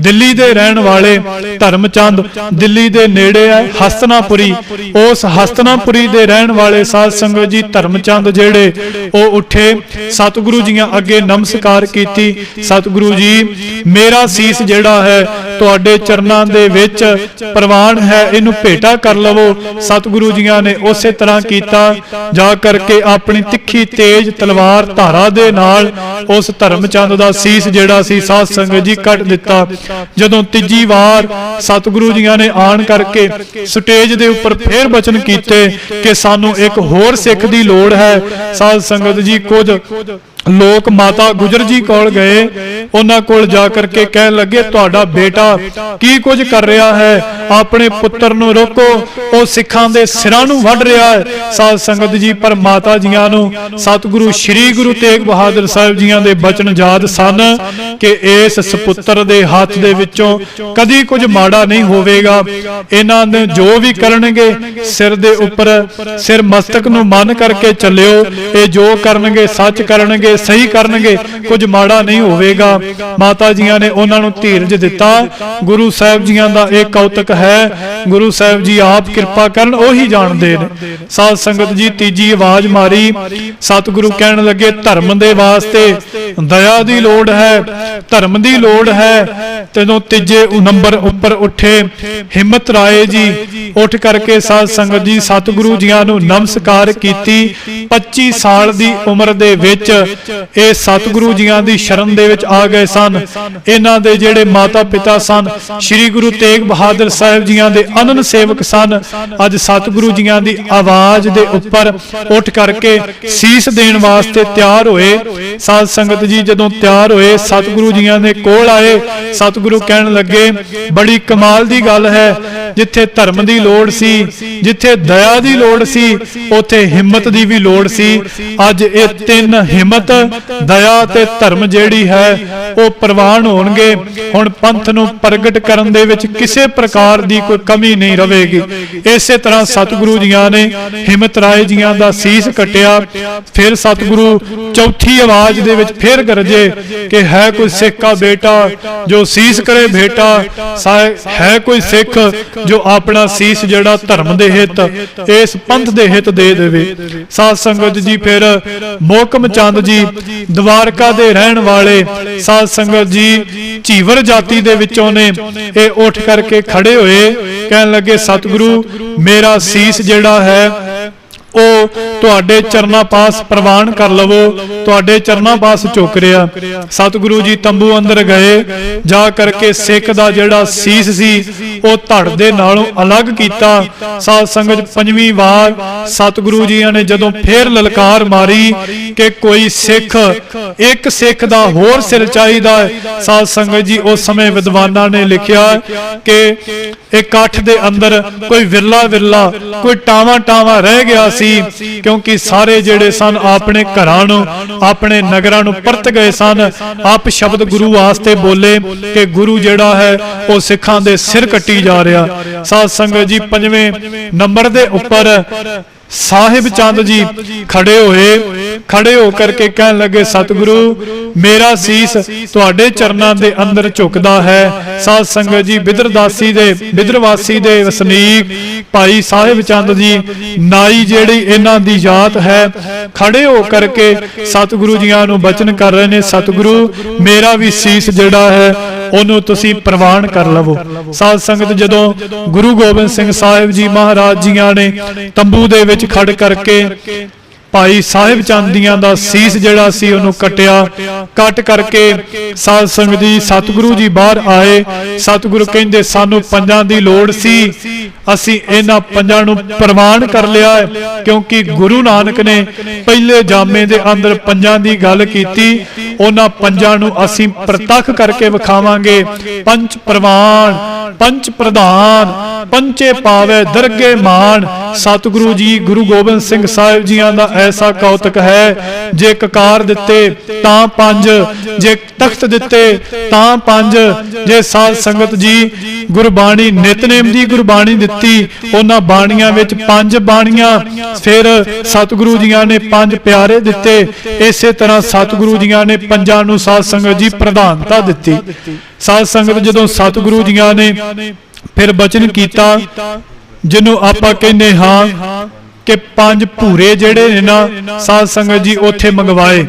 दिल्ली दे रहन वाले धर्मचंद, दिल्ली दे नेड़े है हस्तनापुरी, उस हस्तनापुरी दे रहन वाले साध संगत जी धर्मचंद जिहड़े ओह उठे, सतगुरु जियां अगे नमस्कार कीती। सतगुरु जी मेरा सीस जिहड़ा है तुहाडे चरनां दे विच प्रवान है, इनू भेटा कर लवो। सतगुरु जियां ने उसे तरह कीता। जा करके अपनी तिखी तेज तलवार धारा दे नाल उस धर्मचंद दा सीस जिहड़ा सी साध संगत जी कट दिता। जदों तीजी वार सतगुरु जियां ने आन करके स्टेज दे उपर फिर बचन कीते कि सानू एक होर सिख दी लोड़ है। साध संगत जी कुछ लोग माता गुजर जी कोल गए, उन्हां कोल जा करके कहन लगे तुहाडा बेटा की कुछ कर रहा है, अपने पुत्र नूं रोको, ओ सिखां दे सिरां नूं वढ रहा है। साध संगत जी पर माता जियां नूं सतगुरु श्री गुरु तेग बहादुर साहिब जियां दे बचन याद सन कि इस सपुत्र दे हाथ दे विचों कदी कुछ माड़ा नहीं होवेगा। इन्हां ने जो भी करनगे सिर दे उपर सिर मस्तक नूं मन करके चलियो, ये जो करनगे सच करनगे, सही करनगे, कुछ माड़ा नहीं होवेगा। माता जियां ने उन्हां नूं धीरज दिता। गुरु साहिब जियां दा एक कौतक है, गुरु साहिब जी आप किरपा करन ओही जाणदे ने। साध संगत जी तीजी आवाज मारी, सतगुरु कहन लगे धर्म दे वास्ते दया दी लोड़ है, धर्म दी लोड़ है। तदों तीजे नंबर उपर उठे हिम्मत राय जी, उठ करके साध संगत जी सतगुरु जियां नूं नमस्कार कीती। 25 साल दी उम्र दे विच ਇਹ ਸਤਿਗੁਰੂ ਜੀਆਂ ਦੀ ਸ਼ਰਨ ਦੇ ਵਿੱਚ ਆ ਗਏ ਸਨ। ਇਹਨਾਂ ਦੇ ਜਿਹੜੇ ਮਾਤਾ ਪਿਤਾ ਸਨ ਸ੍ਰੀ ਗੁਰੂ ਤੇਗ ਬਹਾਦਰ ਸਾਹਿਬ ਜੀਆਂ ਦੇ ਅਨੰਨ ਸੇਵਕ ਸਨ। ਅੱਜ ਸਤਿਗੁਰੂ ਜੀਆਂ ਦੀ ਆਵਾਜ਼ ਦੇ ਉੱਪਰ ਉੱਠ ਕਰਕੇ ਸੀਸ ਦੇਣ ਵਾਸਤੇ ਤਿਆਰ ਹੋਏ। ਸਾਧ ਸੰਗਤ ਜੀ ਜਦੋਂ ਤਿਆਰ ਹੋਏ ਸਤਿਗੁਰੂ ਜੀਆਂ ਦੇ ਕੋਲ ਆਏ। ਸਤਿਗੁਰੂ ਕਹਿਣ ਲੱਗੇ ਬੜੀ ਕਮਾਲ ਦੀ ਗੱਲ ਹੈ, ਜਿੱਥੇ ਧਰਮ ਦੀ ਲੋੜ ਸੀ, ਜਿੱਥੇ ਦਇਆ ਦੀ ਲੋੜ ਸੀ, ਉੱਥੇ ਹਿੰਮਤ ਦੀ ਵੀ ਲੋੜ ਸੀ। ਅੱਜ ਇਹ ਤਿੰਨ हिम्मत दया ते धर्म जेड़ी है वो प्रवान होणगे। हुण पंथ नूं प्रगट करन दे विच किसी प्रकार दी कोई कमी नहीं रहेगी। इसे तरह सतगुरु जियां ने हिम्मत राय जियां दा सीस कटिया। फिर सतगुरु चौथी आवाज दे विच फिर गरजे कि है कोई सिख का बेटा जो सीस करे बेटा, है कोई सिख जो अपना सीस जिहड़ा धर्म दे हित इस पंथ दे हित दे देवे। साध संगत जी फिर मोहकम चंद जी द्वारका दे रहन वाले साध संगत जी चीवर जाति दे विचों ने ये उठ करके खड़े हुए, कहन लगे सतगुरु मेरा सीस जिहड़ा है ਉਹ ਤੁਹਾਡੇ ਚਰਨਾਂ ਪਾਸ ਪ੍ਰਵਾਨ ਕਰ ਲਵੋ, ਤੁਹਾਡੇ ਚਰਨਾਂ ਪਾਸ ਝੁਕ ਰਿਹਾ। ਸਤਿਗੁਰੂ ਜੀ ਤੰਬੂ ਅੰਦਰ ਗਏ, ਜਾ ਕਰਕੇ ਸਿੱਖ ਦਾ ਜਿਹੜਾ ਸੀਸ ਸੀ ਉਹ ਧੜ ਦੇ ਨਾਲੋਂ ਅਲੱਗ ਕੀਤਾ। ਸਾਧ ਸੰਗਤ ਪੰਜਵੀਂ ਵਾਰ ਸਤਿਗੁਰੂ ਜੀਆਂ ਨੇ ਜਦੋਂ ਫੇਰ ਲਲਕਾਰ ਮਾਰੀ ਕਿ ਕੋਈ ਸਿੱਖ, ਇੱਕ ਸਿੱਖ ਦਾ ਹੋਰ ਸਿਰ ਚਾਹੀਦਾ ਹੈ। ਸਾਧ ਸੰਗਤ ਜੀ ਉਸ ਸਮੇਂ ਵਿਦਵਾਨਾਂ ਨੇ ਲਿਖਿਆ ਕਿ ਇਕੱਠ ਦੇ ਅੰਦਰ ਕੋਈ ਵਿਰਲਾ ਵਿਰਲਾ, ਕੋਈ ਟਾਵਾਂ ਟਾਵਾਂ ਰਹਿ ਗਿਆ ਸੀ, क्योंकि सारे जेड़े सन अपने घरां नूं अपने नगरां नूं परत गए सन। आप शब्द गुरु वास्ते बोले कि गुरु जेड़ा है वो सिखां दे सिर कट्टी जा रहा। साध संगत जी पंजवें नंबर दे उपर साहिब चंद जी खड़े हुए, खड़े होकर के कहन लगे सतगुरु मेरा सीस तुहाडे चरनां दे अंदर झुकदा है। साध संगत जी बिदरदासी दे बिदरवासी दे वसनीक भाई साहिब चंद जी नाई जेड़ी इन्हां दी जात है खड़े होकर के सतगुरु जियां नूं बचन कर रहे ने, सतगुरु मेरा भी सीस जिहड़ा है ਉਹਨੂੰ ਤੁਸੀਂ ਪ੍ਰਵਾਨ ਕਰ ਲਵੋ। ਸਾਧ ਸੰਗਤ ਜਦੋਂ ਗੁਰੂ ਗੋਬਿੰਦ ਸਿੰਘ ਸਾਹਿਬ ਜੀ ਮਹਾਰਾਜ ਜੀਆਂ ਨੇ ਤੰਬੂ ਦੇ ਵਿੱਚ ਖੜ ਕਰਕੇ ਭਾਈ ਸਾਹਿਬ ਚੰਦ ਦੀਆਂ ਦਾ ਸੀਸ ਜਿਹੜਾ ਸੀ ਉਹਨੂੰ ਕੱਟ ਕਰਕੇ ਸਾਧ ਸੰਗਤ ਜੀ ਸਤਿਗੁਰੂ ਜੀ ਬਾਹਰ ਆਏ। ਸਤਿਗੁਰੂ ਕਹਿੰਦੇ ਸਾਨੂੰ ਪੰਜਾਂ ਦੀ ਲੋੜ ਸੀ, ਅਸੀਂ ਇਹਨਾਂ ਪੰਜਾਂ ਨੂੰ ਪ੍ਰਵਾਨ ਕਰ ਲਿਆ ਹੈ, ਕਿਉਂਕਿ ਗੁਰੂ ਨਾਨਕ ਨੇ ਪਹਿਲੇ ਜਾਮੇ ਦੇ ਅੰਦਰ ਪੰਜਾਂ ਦੀ ਗੱਲ ਕੀਤੀ। ਉਹਨਾਂ ਪੰਜਾਂ ਨੂੰ ਅਸੀਂ ਪ੍ਰਤੱਖ ਕਰਕੇ ਵਿਖਾਵਾਂਗੇ। ਪੰਜ ਪ੍ਰਵਾਨ ਪੰਚ ਪ੍ਰਧਾਨ ਪੰਚੇ ਪਾਵੇ ਦਰਗੇ ਮਾਨ। ਸਤਿਗੁਰੂ ਜੀ ਗੁਰੂ ਗੋਬਿੰਦ ਸਿੰਘ ਸਾਹਿਬ ਜੀਆਂ ਦਾ ਐਸਾ ਕੌਤਕ ਹੈ, ਜੇ ਕਕਾਰ ਦਿੱਤੇ ਤਾਂ ਪੰਜ, ਜੇ ਤਖਤ ਦਿੱਤੇ ਤਾਂ ਪੰਜ। ਜੇ ਸਾਧ ਸੰਗਤ ਜੀ ਗੁਰਬਾਣੀ ਨਿਤਨੇਮ ਦੀ ਗੁਰਬਾਣੀ ਦਿੱਤੀ, ਉਹਨਾਂ ਬਾਣੀਆਂ ਵਿੱਚ ਪੰਜ ਬਾਣੀਆਂ, ਫਿਰ ਸਤਿਗੁਰੂ ਜੀਆਂ ਨੇ ਪੰਜ ਪਿਆਰੇ ਦਿੱਤੇ। ਇਸੇ ਤਰ੍ਹਾਂ ਸਤਿਗੁਰੂ ਜੀਆਂ ਨੇ ਪੰਜਾਂ ਨੂੰ ਸਾਧ ਸੰਗਤ ਜੀ ਪ੍ਰਧਾਨਤਾ ਦਿੱਤੀ। ਸਾਧ ਸੰਗਤ ਜਦੋਂ ਸਤਿਗੁਰੂ ਜੀਆਂ ਨੇ ਫਿਰ ਬਚਨ ਕੀਤਾ, ਜਿਹਨੂੰ ਆਪਾਂ ਕਹਿੰਦੇ ਹਾਂ ਕਿ ਪੰਜ ਭੂਰੇ ਜਿਹੜੇ ਨੇ ਨਾ ਸਾਧ ਸੰਗਤ ਜੀ ਉੱਥੇ ਮੰਗਵਾਏ।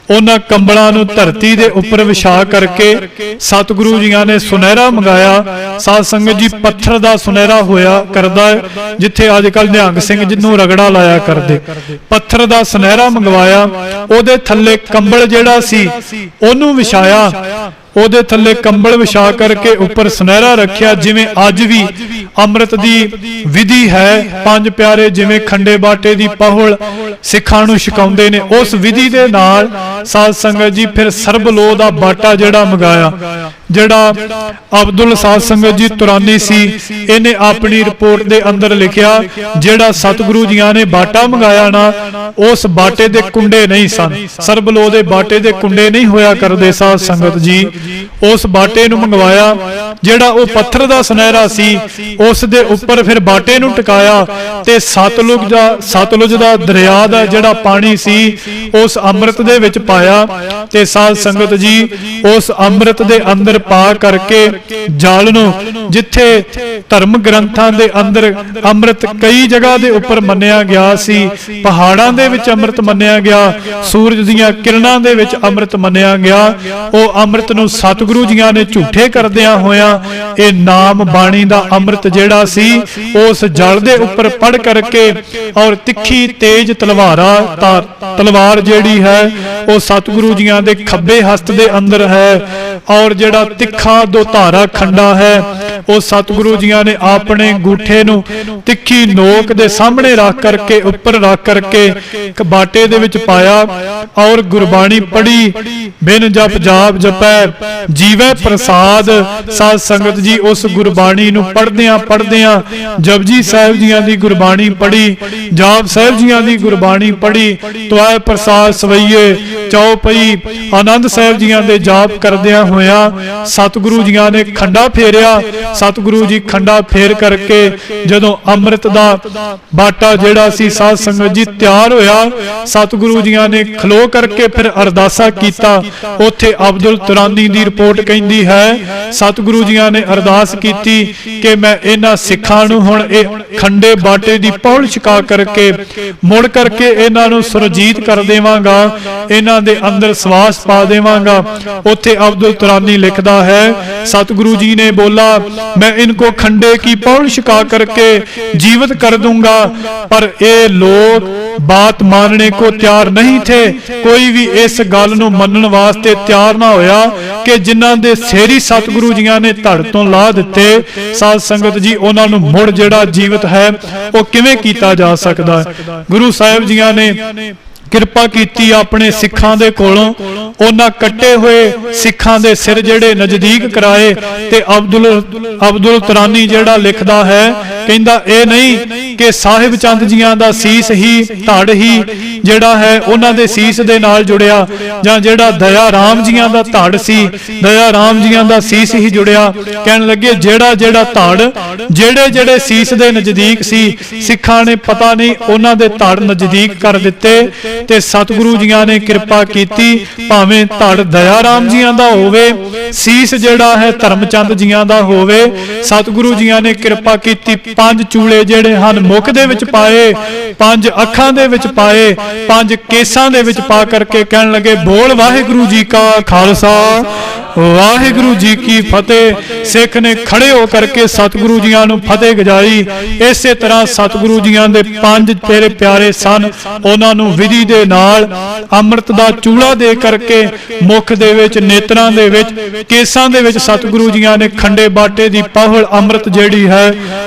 ਉਹਨਾਂ ਕੰਬਲਾਂ ਨੂੰ ਧਰਤੀ ਦੇ ਉੱਪਰ ਵਿਛਾ ਕਰਕੇ ਸਤਿਗੁਰੂ ਜੀਆਂ ਨੇ ਸੁਨਹਿਰਾ ਮੰਗਾਇਆ। ਸਾਧ ਸੰਗਤ ਜੀ ਪੱਥਰ ਦਾ ਸੁਨਹਿਰਾ ਹੋਇਆ ਕਰਦਾ ਹੈ, ਜਿੱਥੇ ਅੱਜ ਕੱਲ ਨਿਹੰਗ ਸਿੰਘ ਜਿਹਨੂੰ ਰਗੜਾ ਲਾਇਆ ਕਰਦੇ। ਪੱਥਰ ਦਾ ਸੁਨਹਿਰਾ ਮੰਗਵਾਇਆ, ਉਹਦੇ ਥੱਲੇ ਕੰਬਲ ਜਿਹੜਾ ਸੀ ਉਹਨੂੰ ਵਿਛਾਇਆ, ਉਹਦੇ ਥੱਲੇ ਕੰਬਲ ਵਿਛਾ ਕਰਕੇ ਉੱਪਰ ਸੁਨਹਿਰਾ ਰੱਖਿਆ। ਜਿਵੇਂ ਅੱਜ ਵੀ ਅੰਮ੍ਰਿਤ ਦੀ ਵਿਧੀ ਹੈ, ਪੰਜ ਪਿਆਰੇ ਜਿਵੇਂ ਖੰਡੇ ਬਾਟੇ ਦੀ ਪਹੁਲ ਸਿੱਖਾਂ ਨੂੰ ਛਕਾਉਂਦੇ ਨੇ, ਉਸ ਵਿਧੀ ਦੇ ਨਾਲ ਸਾਧ ਸੰਗਤ ਜੀ ਫਿਰ ਸਰਬਲੋਹ ਦਾ ਬਾਟਾ ਜਿਹੜਾ ਮੰਗਾਇਆ। ਜਿਹੜਾ ਅਬਦੁਲ ਸਾਧ ਸੰਗਤ ਜੀ ਤੁਰਾਨੀ ਸੀ, ਇਹਨੇ ਆਪਣੀ ਰਿਪੋਰਟ ਦੇ ਅੰਦਰ ਲਿਖਿਆ, ਜਿਹੜਾ ਸਤਿਗੁਰੂ ਜੀਆਂ ਨੇ ਬਾਟਾ ਮੰਗਾਇਆ ਨਾ, ਉਸ ਬਾਟੇ ਦੇ ਕੁੰਡੇ ਨਹੀਂ ਸਨ, ਸਰਬਲੋਹ ਦੇ ਬਾਟੇ ਦੇ ਕੁੰਡੇ ਨਹੀਂ ਹੋਇਆ ਕਰਦੇ। ਸਾਧ ਸੰਗਤ ਜੀ ਉਸ ਬਾਟੇ ਨੂੰ ਮੰਗਵਾਇਆ, ਜਿਹੜਾ ਉਹ ਪੱਥਰ ਦਾ ਸੁਨਹਿਰਾ ਸੀ, ਉਸ ਦੇ ਉੱਪਰ ਫਿਰ ਬਾਟੇ ਨੂੰ ਟਿਕਾਇਆ ਤੇ ਸਤਲੁਜ ਦਾ ਦਰਿਆ ਦਾ ਜਿਹੜਾ ਪਾਣੀ ਸੀ ਉਸ ਅੰਮ੍ਰਿਤ ਦੇ ਵਿੱਚ ਪਾਇਆ। ਤੇ ਸਾਧ ਸੰਗਤ ਜੀ ਉਸ ਅੰਮ੍ਰਿਤ ਦੇ ਅੰਦਰ ਪਾ ਕਰਕੇ ਜਲ ਨੂੰ, ਜਿੱਥੇ ਧਰਮ ਗ੍ਰੰਥਾਂ ਦੇ ਅੰਦਰ ਅੰਮ੍ਰਿਤ ਕਈ ਜਗ੍ਹਾ ਦੇ ਉੱਪਰ ਮੰਨਿਆ ਗਿਆ ਸੀ, ਪਹਾੜਾਂ ਦੇ ਵਿੱਚ ਅੰਮ੍ਰਿਤ ਮੰਨਿਆ ਗਿਆ, ਸੂਰਜ ਦੀਆਂ ਕਿਰਨਾਂ ਦੇ ਵਿੱਚ ਅੰਮ੍ਰਿਤ ਮੰਨਿਆ ਗਿਆ, ਉਹ ਅੰਮ੍ਰਿਤ ਨੂੰ ਸਤਿਗੁਰੂ ਜੀਆਂ ਨੇ ਝੂਠੇ ਕਰਦਿਆਂ ਹੋਇਆਂ ਇਹ ਨਾਮ ਬਾਣੀ ਦਾ ਅੰਮ੍ਰਿਤ ਜਿਹੜਾ ਸੀ ਉਸ ਜਲ ਦੇ ਉੱਪਰ ਪੜ ਕਰਕੇ, ਔਰ ਤਿੱਖੀ ਤੇਜ ਤਲਵਾਰ ਜਿਹੜੀ ਹੈ ਉਹ ਸਤਿਗੁਰੂ ਜੀਆਂ ਦੇ ਖੱਬੇ ਹਸਤ ਦੇ ਅੰਦਰ ਹੈ, ਔਰ ਜਿਹੜਾ ਤਿੱਖਾ ਦੁਧਾਰਾ ਖੰਡਾ ਹੈ ਉਹ ਸਤਿਗੁਰੂ ਜੀਆਂ ਨੇ ਆਪਣੇ ਅੰਗੂਠੇ ਨੂੰ ਤਿੱਖੀ ਨੋਕ ਦੇ ਸਾਹਮਣੇ ਰੱਖ ਕਰਕੇ, ਉੱਪਰ ਰੱਖ ਕਰਕੇ ਬਾਟੇ ਦੇ ਵਿੱਚ ਪਾਇਆ, ਔਰ ਗੁਰਬਾਣੀ ਪੜ੍ਹੀ। ਬਿਨ ਜਪ ਜਾਪ ਜਪੈ ਜੀਵੈ ਪ੍ਰਸਾਦ। ਸਾਧ ਸੰਗਤ ਜੀ ਉਸ ਗੁਰਬਾਣੀ ਨੂੰ ਪੜ੍ਹਦਿਆਂ ਜਪਜੀ ਸਾਹਿਬ ਜੀਆਂ ਦੀ ਗੁਰਬਾਣੀ ਪੜ੍ਹੀ, ਜਾਪ ਸਾਹਿਬ ਜੀਆਂ ਦੀ ਗੁਰਬਾਣੀ ਪੜ੍ਹੀ, ਤੁਆਏ ਪ੍ਰਸਾਦ ਸਵਈਏ ਚੌਪਈ ਆਨੰਦ ਸਾਹਿਬ ਜੀਆਂ ਦੇ ਜਾਪ ਕਰਦਿਆਂ ਹੋਇਆ ਸਤਿਗੁਰੂ ਜੀਆਂ ਨੇ ਖੰਡਾ ਫੇਰਿਆ। ਸਤਿਗੁਰੂ ਜੀ ਖੰਡਾ ਫੇਰ ਕਰਕੇ ਜਦੋਂ ਅੰਮ੍ਰਿਤ ਦਾ ਬਾਟਾ ਜਿਹੜਾ ਸੀ ਸਾਧ ਸੰਗਤ ਜੀ ਤਿਆਰ ਹੋਇਆ, ਸਤਿਗੁਰੂ ਜੀਆਂ ਨੇ ਖਲੋ ਕਰਕੇ ਫਿਰ ਅਰਦਾਸਾ ਕੀਤਾ। ਉੱਥੇ ਅਬਦੁਲ ਤੁਰਾਨੀ ਦੀ ਰਿਪੋਰਟ ਕਹਿੰਦੀ ਹੈ, ਸਤਿਗੁਰੂ ਜੀਆਂ ਨੇ ਅਰਦਾਸ ਕੀਤੀ ਕਿ ਮੈਂ ਇਹਨਾਂ ਸਿੱਖਾਂ ਨੂੰ ਹੁਣ ਇਹ ਖੰਡੇ ਬਾਟੇ ਦੀ ਪਹੁਲ ਛਕਾ ਕਰਕੇ ਮੁੜ ਕਰਕੇ ਇਹਨਾਂ ਨੂੰ ਸੁਰਜੀਤ ਕਰ ਦੇਵਾਂਗਾ, ਇਹਨਾਂ ਦੇ ਅੰਦਰ ਸਵਾਸ ਪਾ ਦੇਵਾਂਗਾ। ਉੱਥੇ ਅਬਦੁਲ ਤੁਰਾਨੀ ਲਿਖਦਾ ਹੈ, सतगुरु जी ने बोला मैं इनको खंडे की पौड़ छिका करके जीवित कर दूंगा, पर ये लोग बात मानने को तैयार नहीं थे। कोई भी इस गल नूं मनण वास्ते तैयार ना होया कि जिन्हां दे सेरी सतगुरु जियां ने धड़ तो ला दिते। साध संगत जी उन्हां नूं मुड़ जिहड़ा जीवित है वो किवें कीता जा सकदा है। गुरु साहिब जियां ने किरपा कीती अपने सिखां दे कोलों, उन्हां कट्टे हुए सिखां दे सिर जेड़े नजदीक कराए ते अब्दुल तुरानी जेड़ा लिखदा है कहंदा ए नहीं कि साहिब चंद जियां दा सीस ही धड़ ही जेड़ा है उन्हां दे सीस दे नाल जुड़िया, जां जेड़ा दया राम जियां दा धड़ सी दया राम जियां दा सीस ही जुड़िया। कहण लगे जेड़ा जेड़ा धड़ जेड़े जेड़े सीस दे नजदीक सी सिखां ने पता नहीं उन्हां दे धड़ नजदीक कर दिते ते सतगुरु जियां ने कृपा कीती। भावें धड़ दया राम जियां दा होवे, सीस जेड़ा है धर्मचंद जियां दा होवे, सतगुरु जियां ने कृपा कीती। पंज चूले जेड़े हन मुख दे विच पाए, पंज अखां दे विच पाए, पंज केसां दे विच पा करके कहण लगे बोल वाहिगुरु जी का खालसा ਵਾਹਿਗੁਰੂ ਜੀ ਕੀ ਫਤਿਹ। ਸਿੱਖ ਨੇ ਖੜੇ ਹੋ ਕਰਕੇ ਸਤਿਗੁਰੂ ਜੀਆਂ ਨੂੰ ਫਤਿਹ ਗਜਾਈ। ਇਸੇ ਤਰ੍ਹਾਂ ਸਤਿਗੁਰੂ ਜੀਆਂ ਦੇ 5 ਤੇਰੇ ਪਿਆਰੇ ਸਨ, ਉਹਨਾਂ ਨੂੰ ਵਿਧੀ ਦੇ ਨਾਲ ਅੰਮ੍ਰਿਤ ਦਾ ਚੂੜਾ ਦੇ ਕਰਕੇ ਮੁਖ ਦੇ ਵਿੱਚ, ਨੇਤਰਾਂ ਦੇ ਵਿੱਚ, ਕੇਸਾਂ ਦੇ ਵਿੱਚ ਸਤਿਗੁਰੂ ਜੀਆਂ ਨੇ ਖੰਡੇ ਬਾਟੇ ਦੀ ਪਹੁਲ ਅੰਮ੍ਰਿਤ ਜਿਹੜੀ ਹੈ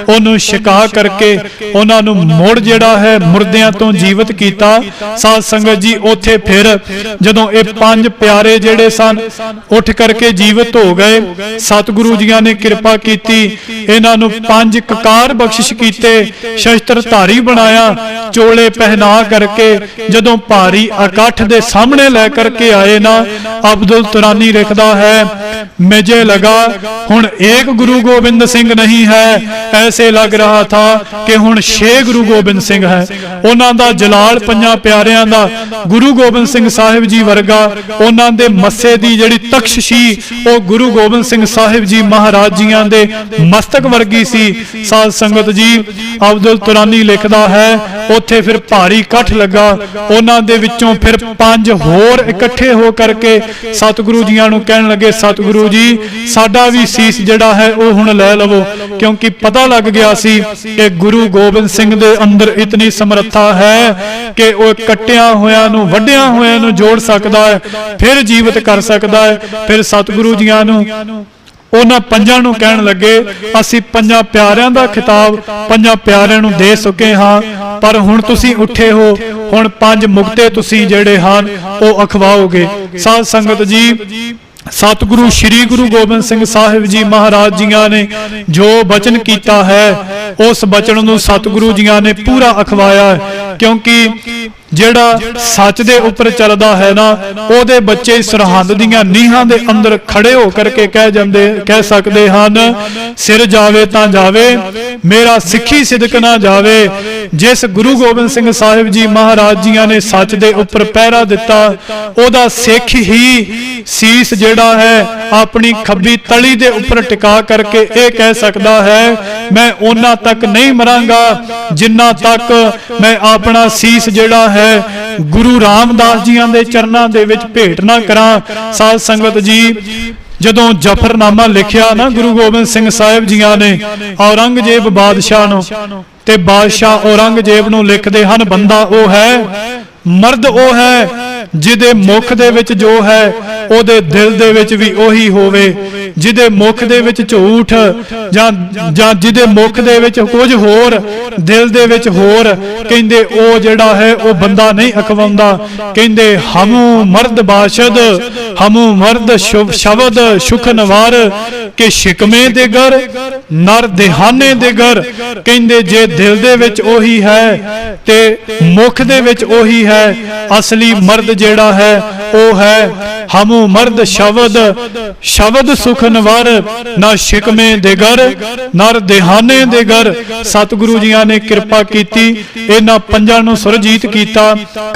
ਉਹਨੂੰ ਛਕਾ ਕਰਕੇ ਉਹਨਾਂ ਨੂੰ ਮੁੜ ਜਿਹੜਾ ਹੈ ਮੁਰਦਿਆਂ ਤੋਂ ਜੀਵਤ ਕੀਤਾ। ਸਾਧ ਸੰਗਤ ਜੀ ਉੱਥੇ ਫਿਰ ਜਦੋਂ ਇਹ 5 ਪਿਆਰੇ ਜਿਹੜੇ ਸਨ ਉੱਠ ਕਰਕੇ ਜੀਵਤ ਹੋ ਗਏ, ਸਤਿਗੁਰੂ ਜੀਆਂ ਨੇ ਕਿਰਪਾ ਕੀਤੀ, ਇਹਨਾਂ ਨੂੰ 5 ਕਕਾਰ ਬਖਸ਼ਿਸ਼ ਕੀਤੇ, ਸ਼ਸਤਰ ਧਾਰੀ ਬਣਾਇਆ, ਚੋਲੇ ਪਹਿਨਾ ਕਰਕੇ ਜਦੋਂ ਭਾਰੀ ਇਕੱਠ ਦੇ ਸਾਹਮਣੇ ਲੈ ਕਰਕੇ ਆਏ ਨਾ, ਅਬਦੁਲ ਤੁਰਾਨੀ ਲਿਖਦਾ ਹੈ, मुझे लगा हुण एक गुरु गोबिंद सिंह नहीं है, ऐसे लग रहा था कि हुण 6 गुरु गोबिंद सिंह है। उन्हां दा जलाल 5 प्यारियां दा गुरु गोबिंद सिंह साहिब जी वर्गा, उन्हां दे मस्से दी जिहड़ी तख्शी ओ गुरु गोबिंद सिंह साहिब जी महाराज जियां दे मस्तक वर्गी सी। साध संगत जी अब्दुल तुरानी लिखदा है उत्थे फिर भारी इकट्ठ लगा, उन्हां दे विचों फिर 5 होर इकट्ठे हो करके सतगुरु जियां नूं कहण लगे, सतगुरु जी साडा भी सीस जिहड़ा है वो हुण लै लवो, क्योंकि पता लग गया सी कि गुरु गोबिंद सिंह दे अंदर इतनी समर्था है कि वो कट्टिया होया नूं वड्डिया होया नूं जोड़ सकदा है, फिर जीवित कर सकदा है। फिर सतगुरु जियां नूं उन्हां 5 नूं कहण लगे, असीं 5 प्यारियां दा खिताब 5 प्यारियां नूं दे चुके हां, पर हुण तुसीं उठे हो, हुण 5 मुक्ते तुसीं जिहड़े हन वो अखवाओगे। साध संगत जी सतगुरु श्री गुरु गोबिंद सिंह साहिब जी महाराज जियां ने जो बचन किया है उस बचन नूं सतगुरु जियां ने पूरा अखवाया है, क्योंकि ਜਿਹੜਾ सच दे उपर चलदा है ना, ओदे बच्चे सरहंद दीआं नीहां दे अंदर खड़े हो करके कह सकदे हन, सिर जावे तां जावे मेरा सिੱਖੀ सिदक ना जावे। जिस गुरु गोबिंद सिंह साहिब जी महाराज जियां ने सच दे उपर पहरा दिता, ओदा सिख ही सीस जिहड़ा है अपनी खब्बी तली दे उपर टिका करके यह कह सकदा है, मैं उन्ना तक नहीं मरांगा जिन्ना तक मैं अपना सीस जिहड़ा है गुरु रामदास जियां दे चरनां दे विच भेट ना करां। साध संगत जी जदों जफरनामा लिखिया ना गुरु गोबिंद सिंह साहिब जियां ने औरंगजेब बादशाह नूं, ते बादशाह औरंगजेब नूं लिखदे हन, बंदा ओ है, मर्द ओ है जिहदे मुख दे विच जो है ओदे दिल दे विच भी ओही होवे, जिहदे मुख दे विच झूठ जां जिहदे मुख दे विच कुछ होर दिल दे विच होर, कहंदे ओ जिहड़ा है ओ बंदा नहीं अखवाउंदा। कहंदे हमू मर्द बाशद हमू मर्द शब्द सुख नवार के शिकमे दे घर नर देहाने दे घर। कहंदे जे दिल दे विच ओही है ते मुख दे विच ओही है, असली मर्द जिहड़ा है ओ है हमू मर्द शब्द सुख नवार ना शिकमे दे घर नर देहाने दे घर। सतगुरु जियां ने कृपा कीती, इन्हां 5 नूं सुरजीत कीता,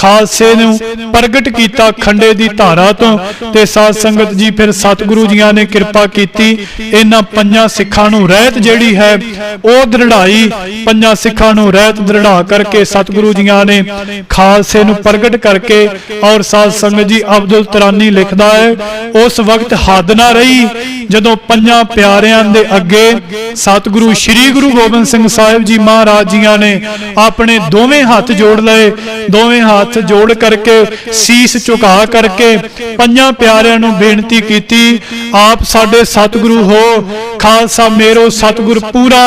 खालसे नूं प्रगट कीता खंडे दी धारा तो। ते साध संगत जी फिर सतगुरु जियां ने कृपा कीती, इन्हां 5 सिखां नूं रहत जिहड़ी है ओ दृढ़ाई, 5 सिखां नूं रहत दृढ़ा करके सतगुरु जियां ने खालसे नूं प्रगट करके। और साध संगत जी अब्दुल तुरानी लिखदा है, उस वक्त हद ना रही जदों 5 प्यारियां दे अगे सतगुरु श्री गुरु गोबिंद सिंह साहिब जी महाराज जियां ने अपने दोवें हाथ जोड़ लए, दोवें हाथ जोड़ करके सीस झुका करके 5 प्यारियां नूं बेनती कीती, आप साडे सतगुरु हो, खालसा मेरो सतगुर पूरा,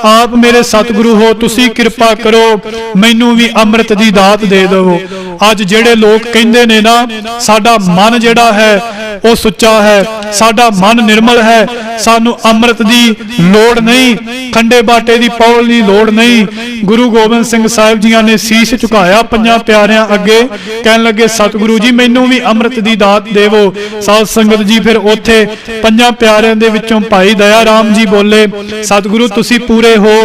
आप मेरे सतगुरु हो, तुसी कृपा करो मैनू भी अमृत दी दात दे दवो। अज जिहड़े लोग कहंदे ने ना साडा मन जिहड़ा है वो सुच्चा है, साडा मन निर्मल है, सानू अमृत दी लोड़ नहीं, खंडे बाटे दी पौल दी लोड़ नहीं। गुरु गोबिंद सिंह साहिब जियां ने सीस झुकाया 5 प्यारियां अगे, कहन लगे सतगुरु जी मैनू भी अमृत दी दात देवो। साध संगत जी फिर उत्थे 5 प्यारियां दे विचों भाई दया राम जी बोले, सतगुरु तुसी पूरे हो,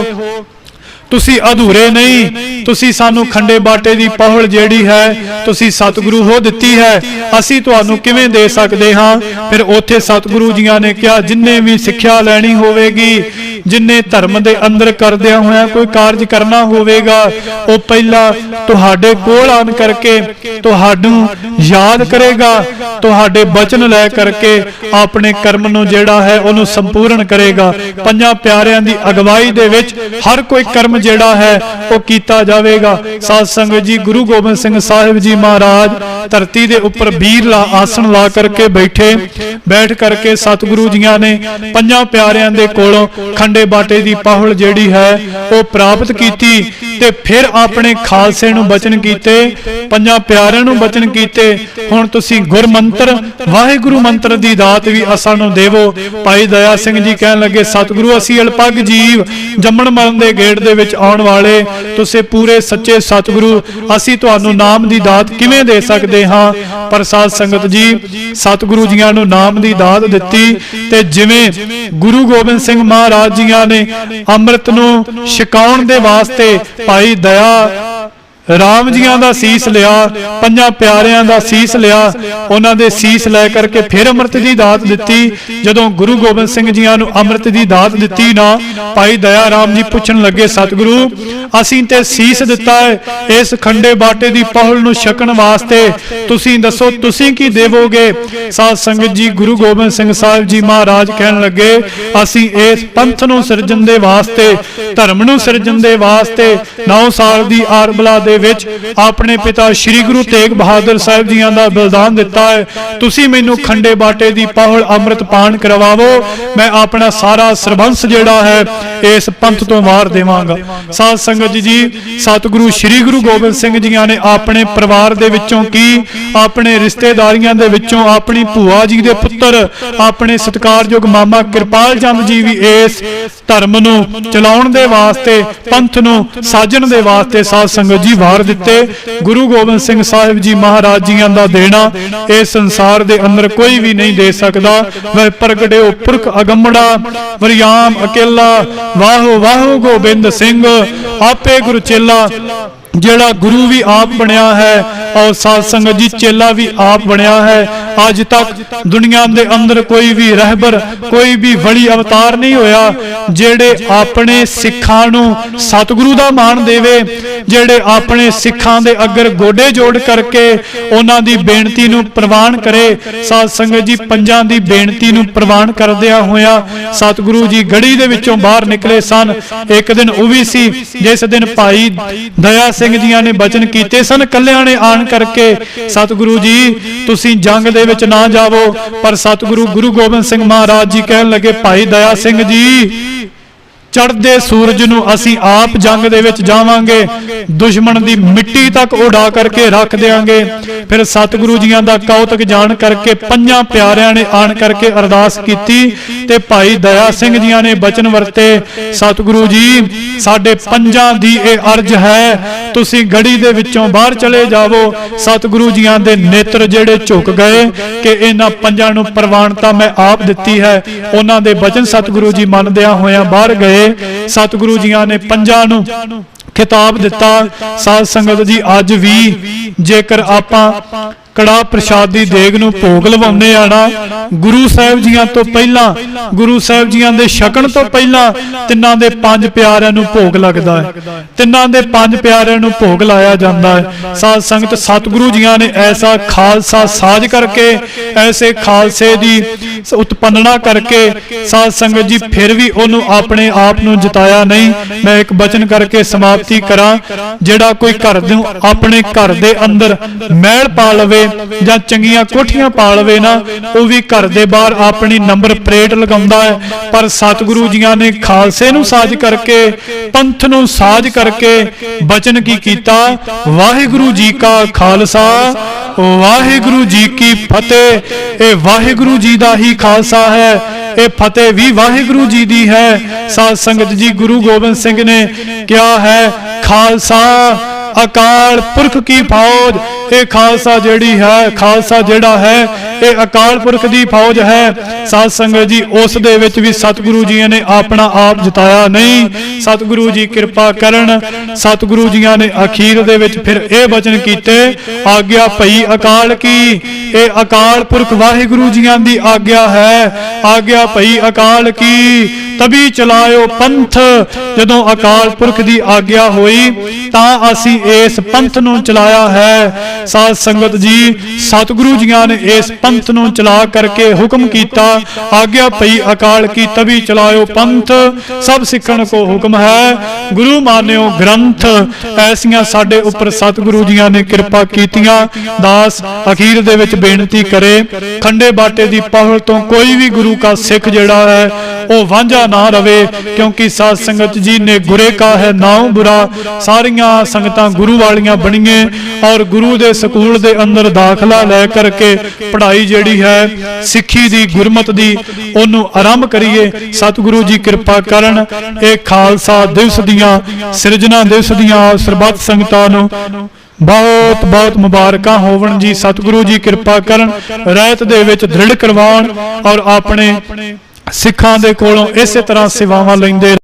ਤੁਸੀਂ ਅਧੂਰੇ ਨਹੀਂ, ਤੁਸੀਂ ਸਾਨੂੰ ਖੰਡੇ ਬਾਟੇ ਦੀ ਪਹੁਲ ਜਿਹੜੀ ਹੈ ਤੁਸੀਂ ਸਤਿਗੁਰੂ ਹੋ ਦਿੱਤੀ ਹੈ, ਅਸੀਂ ਤੁਹਾਨੂੰ ਕਿਵੇਂ ਦੇ ਸਕਦੇ ਹਾਂ। ਫਿਰ ਉੱਥੇ ਸਤਿਗੁਰੂ ਜੀਆਂ ਨੇ ਕਿਹਾ, ਜਿੰਨੇ ਵੀ ਸਿੱਖਿਆ ਲੈਣੀ ਹੋਵੇਗੀ, ਜਿੰਨੇ ਧਰਮ ਦੇ ਅੰਦਰ ਕਰਦਿਆਂ ਹੋਇਆਂ ਕੋਈ ਕਾਰਜ ਕਰਨਾ ਹੋਵੇਗਾ, ਉਹ ਪਹਿਲਾਂ ਤੁਹਾਡੇ ਕੋਲ ਆਣ ਕਰਕੇ ਤੁਹਾਨੂੰ ਯਾਦ ਕਰੇਗਾ, ਤੁਹਾਡੇ ਬਚਨ ਲੈ ਕਰਕੇ ਆਪਣੇ ਕਰਮ ਨੂੰ ਜਿਹੜਾ ਹੈ ਉਹਨੂੰ ਸੰਪੂਰਨ ਕਰੇਗਾ। ਪੰਜਾਂ ਪਿਆਰਿਆਂ ਦੀ ਅਗਵਾਈ ਦੇ ਵਿੱਚ ਹਰ ਕੋਈ ਕਰਮ ਜਿਹੜਾ ਹੈ ਉਹ ਕੀਤਾ ਜਾਵੇਗਾ। ਸਾਧ ਸੰਗਤ ਜੀ, ਗੁਰੂ ਗੋਬਿੰਦ ਸਿੰਘ ਸਾਹਿਬ ਜੀ ਮਹਾਰਾਜ ਧਰਤੀ ਦੇ ਉੱਪਰ ਬੀਰਲਾ ਆਸਣ ਲਾ ਕਰਕੇ ਬੈਠ ਕਰਕੇ ਸਤਿਗੁਰੂ ਜੀਆਂ ਨੇ ਪੰਜਾਂ ਪਿਆਰਿਆਂ ਦੇ ਕੋਲੋਂ ਖੰਡੇ ਬਾਟੇ ਦੀ ਪਹੁਲ ਜਿਹੜੀ ਹੈ ਉਹ ਪ੍ਰਾਪਤ ਕੀਤੀ ਤੇ ਫਿਰ ਆਪਣੇ ਖਾਲਸੇ ਨੂੰ ਬਚਨ ਕੀਤੇ, ਪੰਜਾਂ ਪਿਆਰਿਆਂ ਨੂੰ ਬਚਨ ਕੀਤੇ, ਹੁਣ ਤੁਸੀਂ ਗੁਰਮੰਤਰ ਵਾਹਿਗੁਰੂ ਮੰਤਰ ਦੀ ਦਾਤ ਵੀ ਅਸਾਂ ਨੂੰ ਦੇਵੋ। ਭਾਈ ਦਇਆ ਸਿੰਘ ਜੀ ਕਹਿਣ ਲੱਗੇ, ਸਤਿਗੁਰੂ ਅਸੀਂ ਅਲਪੱਗ ਜੀਵ, ਜੰਮਣ ਮਰਨ ਦੇ ਗੇੜ ਦੇ ਵਿੱਚ ਆਉਣ ਵਾਲੇ, ਤੁਸੀਂ ਪੂਰੇ ਸੱਚੇ ਸਤਿਗੁਰੂ, ਅਸੀਂ ਤੁਹਾਨੂੰ ਨਾਮ ਦੀ ਦਾਤ ਕਿਵੇਂ ਦੇ ਸਕਦੇ ਹਾਂ। ਪਰ ਸਾਧ ਸੰਗਤ ਜੀ, ਸਤਿਗੁਰੂ ਜੀਆਂ ਨੂੰ ਨਾਮ ਦੀ ਦਾਤ ਦਿੱਤੀ ਤੇ ਜਿਵੇਂ ਗੁਰੂ ਗੋਬਿੰਦ ਸਿੰਘ ਮਹਾਰਾਜ ਜੀਆਂ ਨੇ ਅੰਮ੍ਰਿਤ ਨੂੰ ਛਕਾਉਣ ਦੇ ਵਾਸਤੇ ਭਾਈ ਦਇਆ ਰਾਮ ਜੀਆਂ ਦਾ ਸੀਸ ਲਿਆ, ਪੰਜਾਂ ਪਿਆਰਿਆਂ ਦਾ ਸੀਸ ਲਿਆ, ਉਹਨਾਂ ਦੇ ਸੀਸ ਲੈ ਕਰਕੇ ਫਿਰ ਅੰਮ੍ਰਿਤ ਦੀ ਦਾਤ ਦਿੱਤੀ। ਜਦੋਂ ਗੁਰੂ ਗੋਬਿੰਦ ਸਿੰਘ ਜੀਆਂ ਨੂੰ ਅੰਮ੍ਰਿਤ ਦੀ ਦਾਤ ਦਿੱਤੀ ਨਾ, ਭਾਈ ਦਇਆ ਰਾਮ ਜੀ ਪੁੱਛਣ ਲੱਗੇ, ਸਤਿਗੁਰੂ ਅਸੀਂ ਤੇ ਸੀਸ ਦਿੱਤਾ ਹੈ ਇਸ ਖੰਡੇ ਬਾਟੇ ਦੀ ਪਹੁਲ ਨੂੰ ਛਕਣ ਵਾਸਤੇ, ਤੁਸੀਂ ਦੱਸੋ ਤੁਸੀਂ ਕੀ ਦੇਵੋਗੇ। ਸਾਧ ਸੰਗਤ ਜੀ, ਗੁਰੂ ਗੋਬਿੰਦ ਸਿੰਘ ਸਾਹਿਬ ਜੀ ਮਹਾਰਾਜ ਕਹਿਣ ਲੱਗੇ, ਅਸੀਂ ਇਸ ਪੰਥ ਨੂੰ ਸਿਰਜਣ ਦੇ ਵਾਸਤੇ, ਧਰਮ ਨੂੰ ਸਿਰਜਣ ਦੇ ਵਾਸਤੇ 9 ਸਾਲ ਦੀ ਆਰਬਲਾ ਦੇ ਵਿੱਚ ਆਪਣੇ ਪਿਤਾ ਸ੍ਰੀ ਗੁਰੂ ਤੇਗ ਬਹਾਦਰ ਸਾਹਿਬ ਜੀਆਂ ਦਾ ਬਲਿਦਾਨ ਦਿੱਤਾ ਹੈ, ਤੁਸੀਂ ਮੈਨੂੰ ਖੰਡੇ ਬਾਟੇ ਦੀ ਪਹੁਲ ਅੰਮ੍ਰਿਤ ਪਾਨ ਕਰਵਾਵੋ, ਮੈਂ ਆਪਣਾ ਸਾਰਾ ਸਰਬੰਸ ਜਿਹੜਾ ਹੈ ਇਸ ਪੰਥ ਤੋਂ ਵਾਰ ਦੇਵਾਂਗਾ। ਸਾਧ ਸੰਗਤ ਜੀ, ਸਤਿਗੁਰੂ ਸ੍ਰੀ ਗੁਰੂ ਗੋਬਿੰਦ ਸਿੰਘ ਜੀਆਂ ਨੇ ਆਪਣੇ ਪਰਿਵਾਰ ਦੇ ਵਿੱਚੋਂ ਕੀ, ਆਪਣੇ ਰਿਸ਼ਤੇਦਾਰੀਆਂ ਦੇ ਵਿੱਚੋਂ ਆਪਣੀ ਭੂਆ ਜੀ ਦੇ ਪੁੱਤਰ, ਆਪਣੇ ਸਤਿਕਾਰਯੋਗ ਮਾਮਾ ਕਿਰਪਾਲ ਚੰਦ ਜੀ ਵੀ ਇਸ ਧਰਮ ਨੂੰ ਚਲਾਉਣ ਦੇ ਵਾਸਤੇ, ਪੰਥ ਨੂੰ ਸਾਜਣ ਦੇ ਵਾਸਤੇ ਸਾਧ ਸੰਗਤ ਜੀ ਵਾਰ ਦਿੱਤੇ। ਗੁਰੂ ਗੋਬਿੰਦ ਸਿੰਘ ਸਾਹਿਬ ਜੀ ਮਹਾਰਾਜ ਜੀਆਂ ਦਾ ਦੇਣਾ ਇਸ ਸੰਸਾਰ ਦੇ ਅੰਦਰ ਕੋਈ ਵੀ ਨਹੀਂ ਦੇ ਸਕਦਾ। ਵੈ ਪ੍ਰਗਟਿਓ ਪੁਰਖ ਅਗੰਮੜਾ, ਵਰਿਆਮ ਅਕੇਲਾ, ਵਾਹੋ ਵਾਹੋ ਗੋਬਿੰਦ ਸਿੰਘ, ਆਪੇ ਗੁਰੂ ਚੇਲਾ। ਜਿਹੜਾ ਗੁਰੂ ਵੀ ਆਪ ਬਣਿਆ ਹੈ ਔਰ ਸਾਧ ਸੰਗਤ ਜੀ ਚੇਲਾ ਵੀ ਆਪ ਬਣਿਆ ਹੈ। ਅੱਜ ਤੱਕ ਦੁਨੀਆ ਦੇ ਅੰਦਰ ਕੋਈ ਵੀ ਰਹਿਬਰ, ਕੋਈ ਵੀ ਵਲੀ ਅਵਤਾਰ ਨਹੀਂ ਹੋਇਆ ਜਿਹੜੇ ਆਪਣੇ ਸਿੱਖਾਂ ਨੂੰ ਸਤਿਗੁਰੂ ਦਾ ਮਾਣ ਦੇਵੇ, ਜਿਹੜੇ ਆਪਣੇ ਸਿੱਖਾਂ ਦੇ ਅੱਗੇ ਗੋਡੇ ਜੋੜ ਕਰਕੇ ਉਹਨਾਂ ਦੀ ਬੇਨਤੀ ਨੂੰ ਪ੍ਰਵਾਨ ਕਰੇ। ਸਾਧ ਸੰਗਤ ਜੀ, ਪੰਜਾਂ ਦੀ ਬੇਨਤੀ ਨੂੰ ਪ੍ਰਵਾਨ ਕਰਦਿਆਂ ਹੋਇਆ ਸਤਿਗੁਰੂ ਜੀ ਗੜੀ ਦੇ ਵਿੱਚੋਂ ਬਾਹਰ ਨਿਕਲੇ ਸਨ। ਇੱਕ ਦਿਨ ਉਹ ਵੀ ਸੀ ਜਿਸ ਦਿਨ ਭਾਈ ਦਇਆ ਸਿੰਘ ਜੀਆਂ ਨੇ ਬਚਨ ਕੀਤੇ ਸਨ, ਕੱਲਿਆਂ ਨੇ ਆਣ ਕਰਕੇ, ਸਤਿਗੁਰੂ ਜੀ ਤੁਸੀਂ ਜੰਗ ਦੇ ਵਿੱਚ ਨਾ ਜਾਵੋ। ਪਰ ਸਤਿਗੁਰੂ ਗੁਰੂ ਗੋਬਿੰਦ ਸਿੰਘ ਮਹਾਰਾਜ ਜੀ ਕਹਿਣ ਲੱਗੇ, ਭਾਈ ਦਇਆ ਸਿੰਘ ਜੀ ਚੜ੍ਹਦੇ ਸੂਰਜ ਨੂੰ ਅਸੀਂ ਆਪ ਜੰਗ ਦੇ ਵਿੱਚ ਜਾਵਾਂਗੇ, ਦੁਸ਼ਮਣ ਦੀ ਮਿੱਟੀ ਤੱਕ ਉਡਾ ਕਰਕੇ ਰੱਖ ਦੇਵਾਂਗੇ। ਫਿਰ ਸਤਿਗੁਰੂ ਜੀਆਂ ਦਾ ਕੌਤਕ ਜਾਣ ਕਰਕੇ ਪੰਜਾਂ ਪਿਆਰਿਆਂ ਨੇ ਆਣ ਕਰਕੇ ਅਰਦਾਸ ਕੀਤੀ ਤੇ ਭਾਈ ਦਇਆ ਸਿੰਘ ਜੀਆਂ ਨੇ ਬਚਨ ਵਰਤੇ, ਸਤਿਗੁਰੂ ਜੀ ਸਾਡੇ ਪੰਜਾਂ ਦੀ ਇਹ ਅਰਜ਼ ਹੈ, ਤੁਸੀਂ ਗੜੀ ਦੇ ਵਿੱਚੋਂ ਬਾਹਰ ਚਲੇ ਜਾਵੋ। ਸਤਿਗੁਰੂ ਜੀਆਂ ਦੇ ਨੇਤਰ ਜਿਹੜੇ ਝੁਕ ਗਏ ਕਿ ਇਹਨਾਂ ਪੰਜਾਂ ਨੂੰ ਪ੍ਰਵਾਨਤਾ ਮੈਂ ਆਪ ਦਿੱਤੀ ਹੈ। ਉਹਨਾਂ ਦੇ ਬਚਨ ਸਤਿਗੁਰੂ ਜੀ ਮੰਨਦਿਆਂ ਹੋਇਆਂ ਬਾਹਰ ਗਏ। ਸਤਿਗੁਰੂ ਜੀਆਂ ਨੇ ਪੰਜਾਂ ਨੂੰ ਖਿਤਾਬ ਦਿੱਤਾ। ਸਾਧ ਸੰਗਤ ਜੀ, ਅੱਜ ਵੀ ਜੇਕਰ ਆਪਾਂ ਕੜਾ ਪ੍ਰਸ਼ਾਦ ਦੀ ਦੇਗ ਨੂੰ ਭੋਗ ਲਵਾਉਂਦੇ ਆ ਨਾ, ਗੁਰੂ ਸਾਹਿਬ ਜੀਆਂ ਤੋਂ ਪਹਿਲਾਂ, ਗੁਰੂ ਸਾਹਿਬ ਜੀਆਂ ਦੇ ਛਕਣ ਤੋਂ ਪਹਿਲਾਂ ਤਿੰਨਾਂ ਦੇ ਪੰਜ ਪਿਆਰਿਆਂ ਨੂੰ ਭੋਗ ਲੱਗਦਾ ਹੈ, ਤਿੰਨਾਂ ਦੇ ਪੰਜ ਪਿਆਰਿਆਂ ਨੂੰ ਭੋਗ ਲਾਇਆ ਜਾਂਦਾ ਹੈ। ਸਾਧ ਸੰਗਤ, ਸਤਿਗੁਰੂ ਜੀਆਂ ਨੇ ਐਸਾ ਖਾਲਸਾ ਸਾਜ ਕਰਕੇ, ਐਸੇ ਖਾਲਸੇ ਦੀ ਉਤਪੰਨਣਾ ਕਰਕੇ ਸਾਧ ਸੰਗਤ ਜੀ ਫਿਰ ਵੀ ਉਹਨੂੰ ਆਪਣੇ ਆਪ ਨੂੰ ਜਿਤਾਇਆ ਨਹੀਂ। ਮੈਂ ਇੱਕ ਬਚਨ ਕਰਕੇ ਸਮਾਪਤੀ ਕਰਾਂ, ਜਿਹੜਾ ਕੋਈ ਘਰ ਨੂੰ ਆਪਣੇ ਘਰ ਦੇ ਅੰਦਰ ਮਹਿਲ ਪਾ ਲਵੇ ਜਾਂ ਚੰਗੀਆਂ ਕੋਠੀਆਂ ਪਾ ਲਵੇ ਨਾ, ਉਹ ਵੀ ਘਰ ਦੇ ਬਾਹਰ ਆਪਣੀ ਨੰਬਰ ਪਲੇਟ ਲਗਾਉਂਦਾ ਹੈ। ਪਰ ਸਤਿਗੁਰੂ ਜੀਆਂ ਨੇ ਖਾਲਸੇ ਨੂੰ ਸਾਜ ਕਰਕੇ, ਪੰਥ ਨੂੰ ਸਾਜ ਕਰਕੇ ਬਚਨ ਕੀ ਕੀਤਾ, ਵਾਹਿਗੁਰੂ ਜੀ ਕਾ ਖਾਲਸਾ ਵਾਹਿਗੁਰੂ ਜੀ ਕੀ ਫਤਿਹ। ਇਹ ਵਾਹਿਗੁਰੂ ਜੀ ਦਾ ਹੀ ਖਾਲਸਾ ਹੈ, ਇਹ ਫਤਿਹ ਵੀ ਵਾਹਿਗੁਰੂ ਜੀ ਦੀ ਹੈ। ਸਾਧ ਸੰਗਤ ਜੀ, ਗੁਰੂ ਗੋਬਿੰਦ ਸਿੰਘ ਨੇ ਕਿਹਾ ਹੈ, ਖਾਲਸਾ अकाल पुरख की फौज। ये खालसा जिहड़ी है, खालसा जिहड़ा है ये अकाल पुरख की फौज है। साध संगत जी उस दे विच भी सतगुरु जी ने अपना आप जिताया नहीं। सतगुरु जी कृपा करन, सतगुरु जी ने अखीर दे विच फिर ये वचन कीते, आग्या भई अकाल की। ये अकाल पुरख वाहिगुरु जी की आग्या है, आग्या भई अकाल की। तभी चलायो पंथ, जदों अकाल पुरख की आग्या हुई तां असी इस पंथ नूं चलाया है। साध संगत जी सतगुरु जी ने इस पंथ नूं चला करके हुक्म कीता, आग्या भई अकाल की तभी चलायो पंथ। सब सिखण को हुक्म है, गुरु मान्यो ग्रंथ। ऐसियां साडे उपर सतगुरु जी ने कृपा कीतियां। दास अखीर दे विच बेनती करे, खंडे बाटे दी पहल तो कोई भी गुरु का सिख जिहड़ा है वो वांझा ना रवे, क्योंकि साध संगत जी ने गुरे का है नाम बुरा। सारियां संगतां गुरु वालियां बणीए और गुरु दे स्कूल दे अंदर दाखला लै करके पढ़ाई जिहड़ी है सिੱਖੀ दी गुरमत दी ओनू आरंभ करिए। सतगुरु जी कृपा करन। ये खालसा दिवस दियां सिरजना दिवस दियां सरबत संगतां नूं बहुत बहुत मुबारक होवन जी। सतगुरु जी कृपा करन, रहत दे विच दृढ़ करवाउण और अपने सिखां दे कोलों इसे तरह सेवावां लैंदे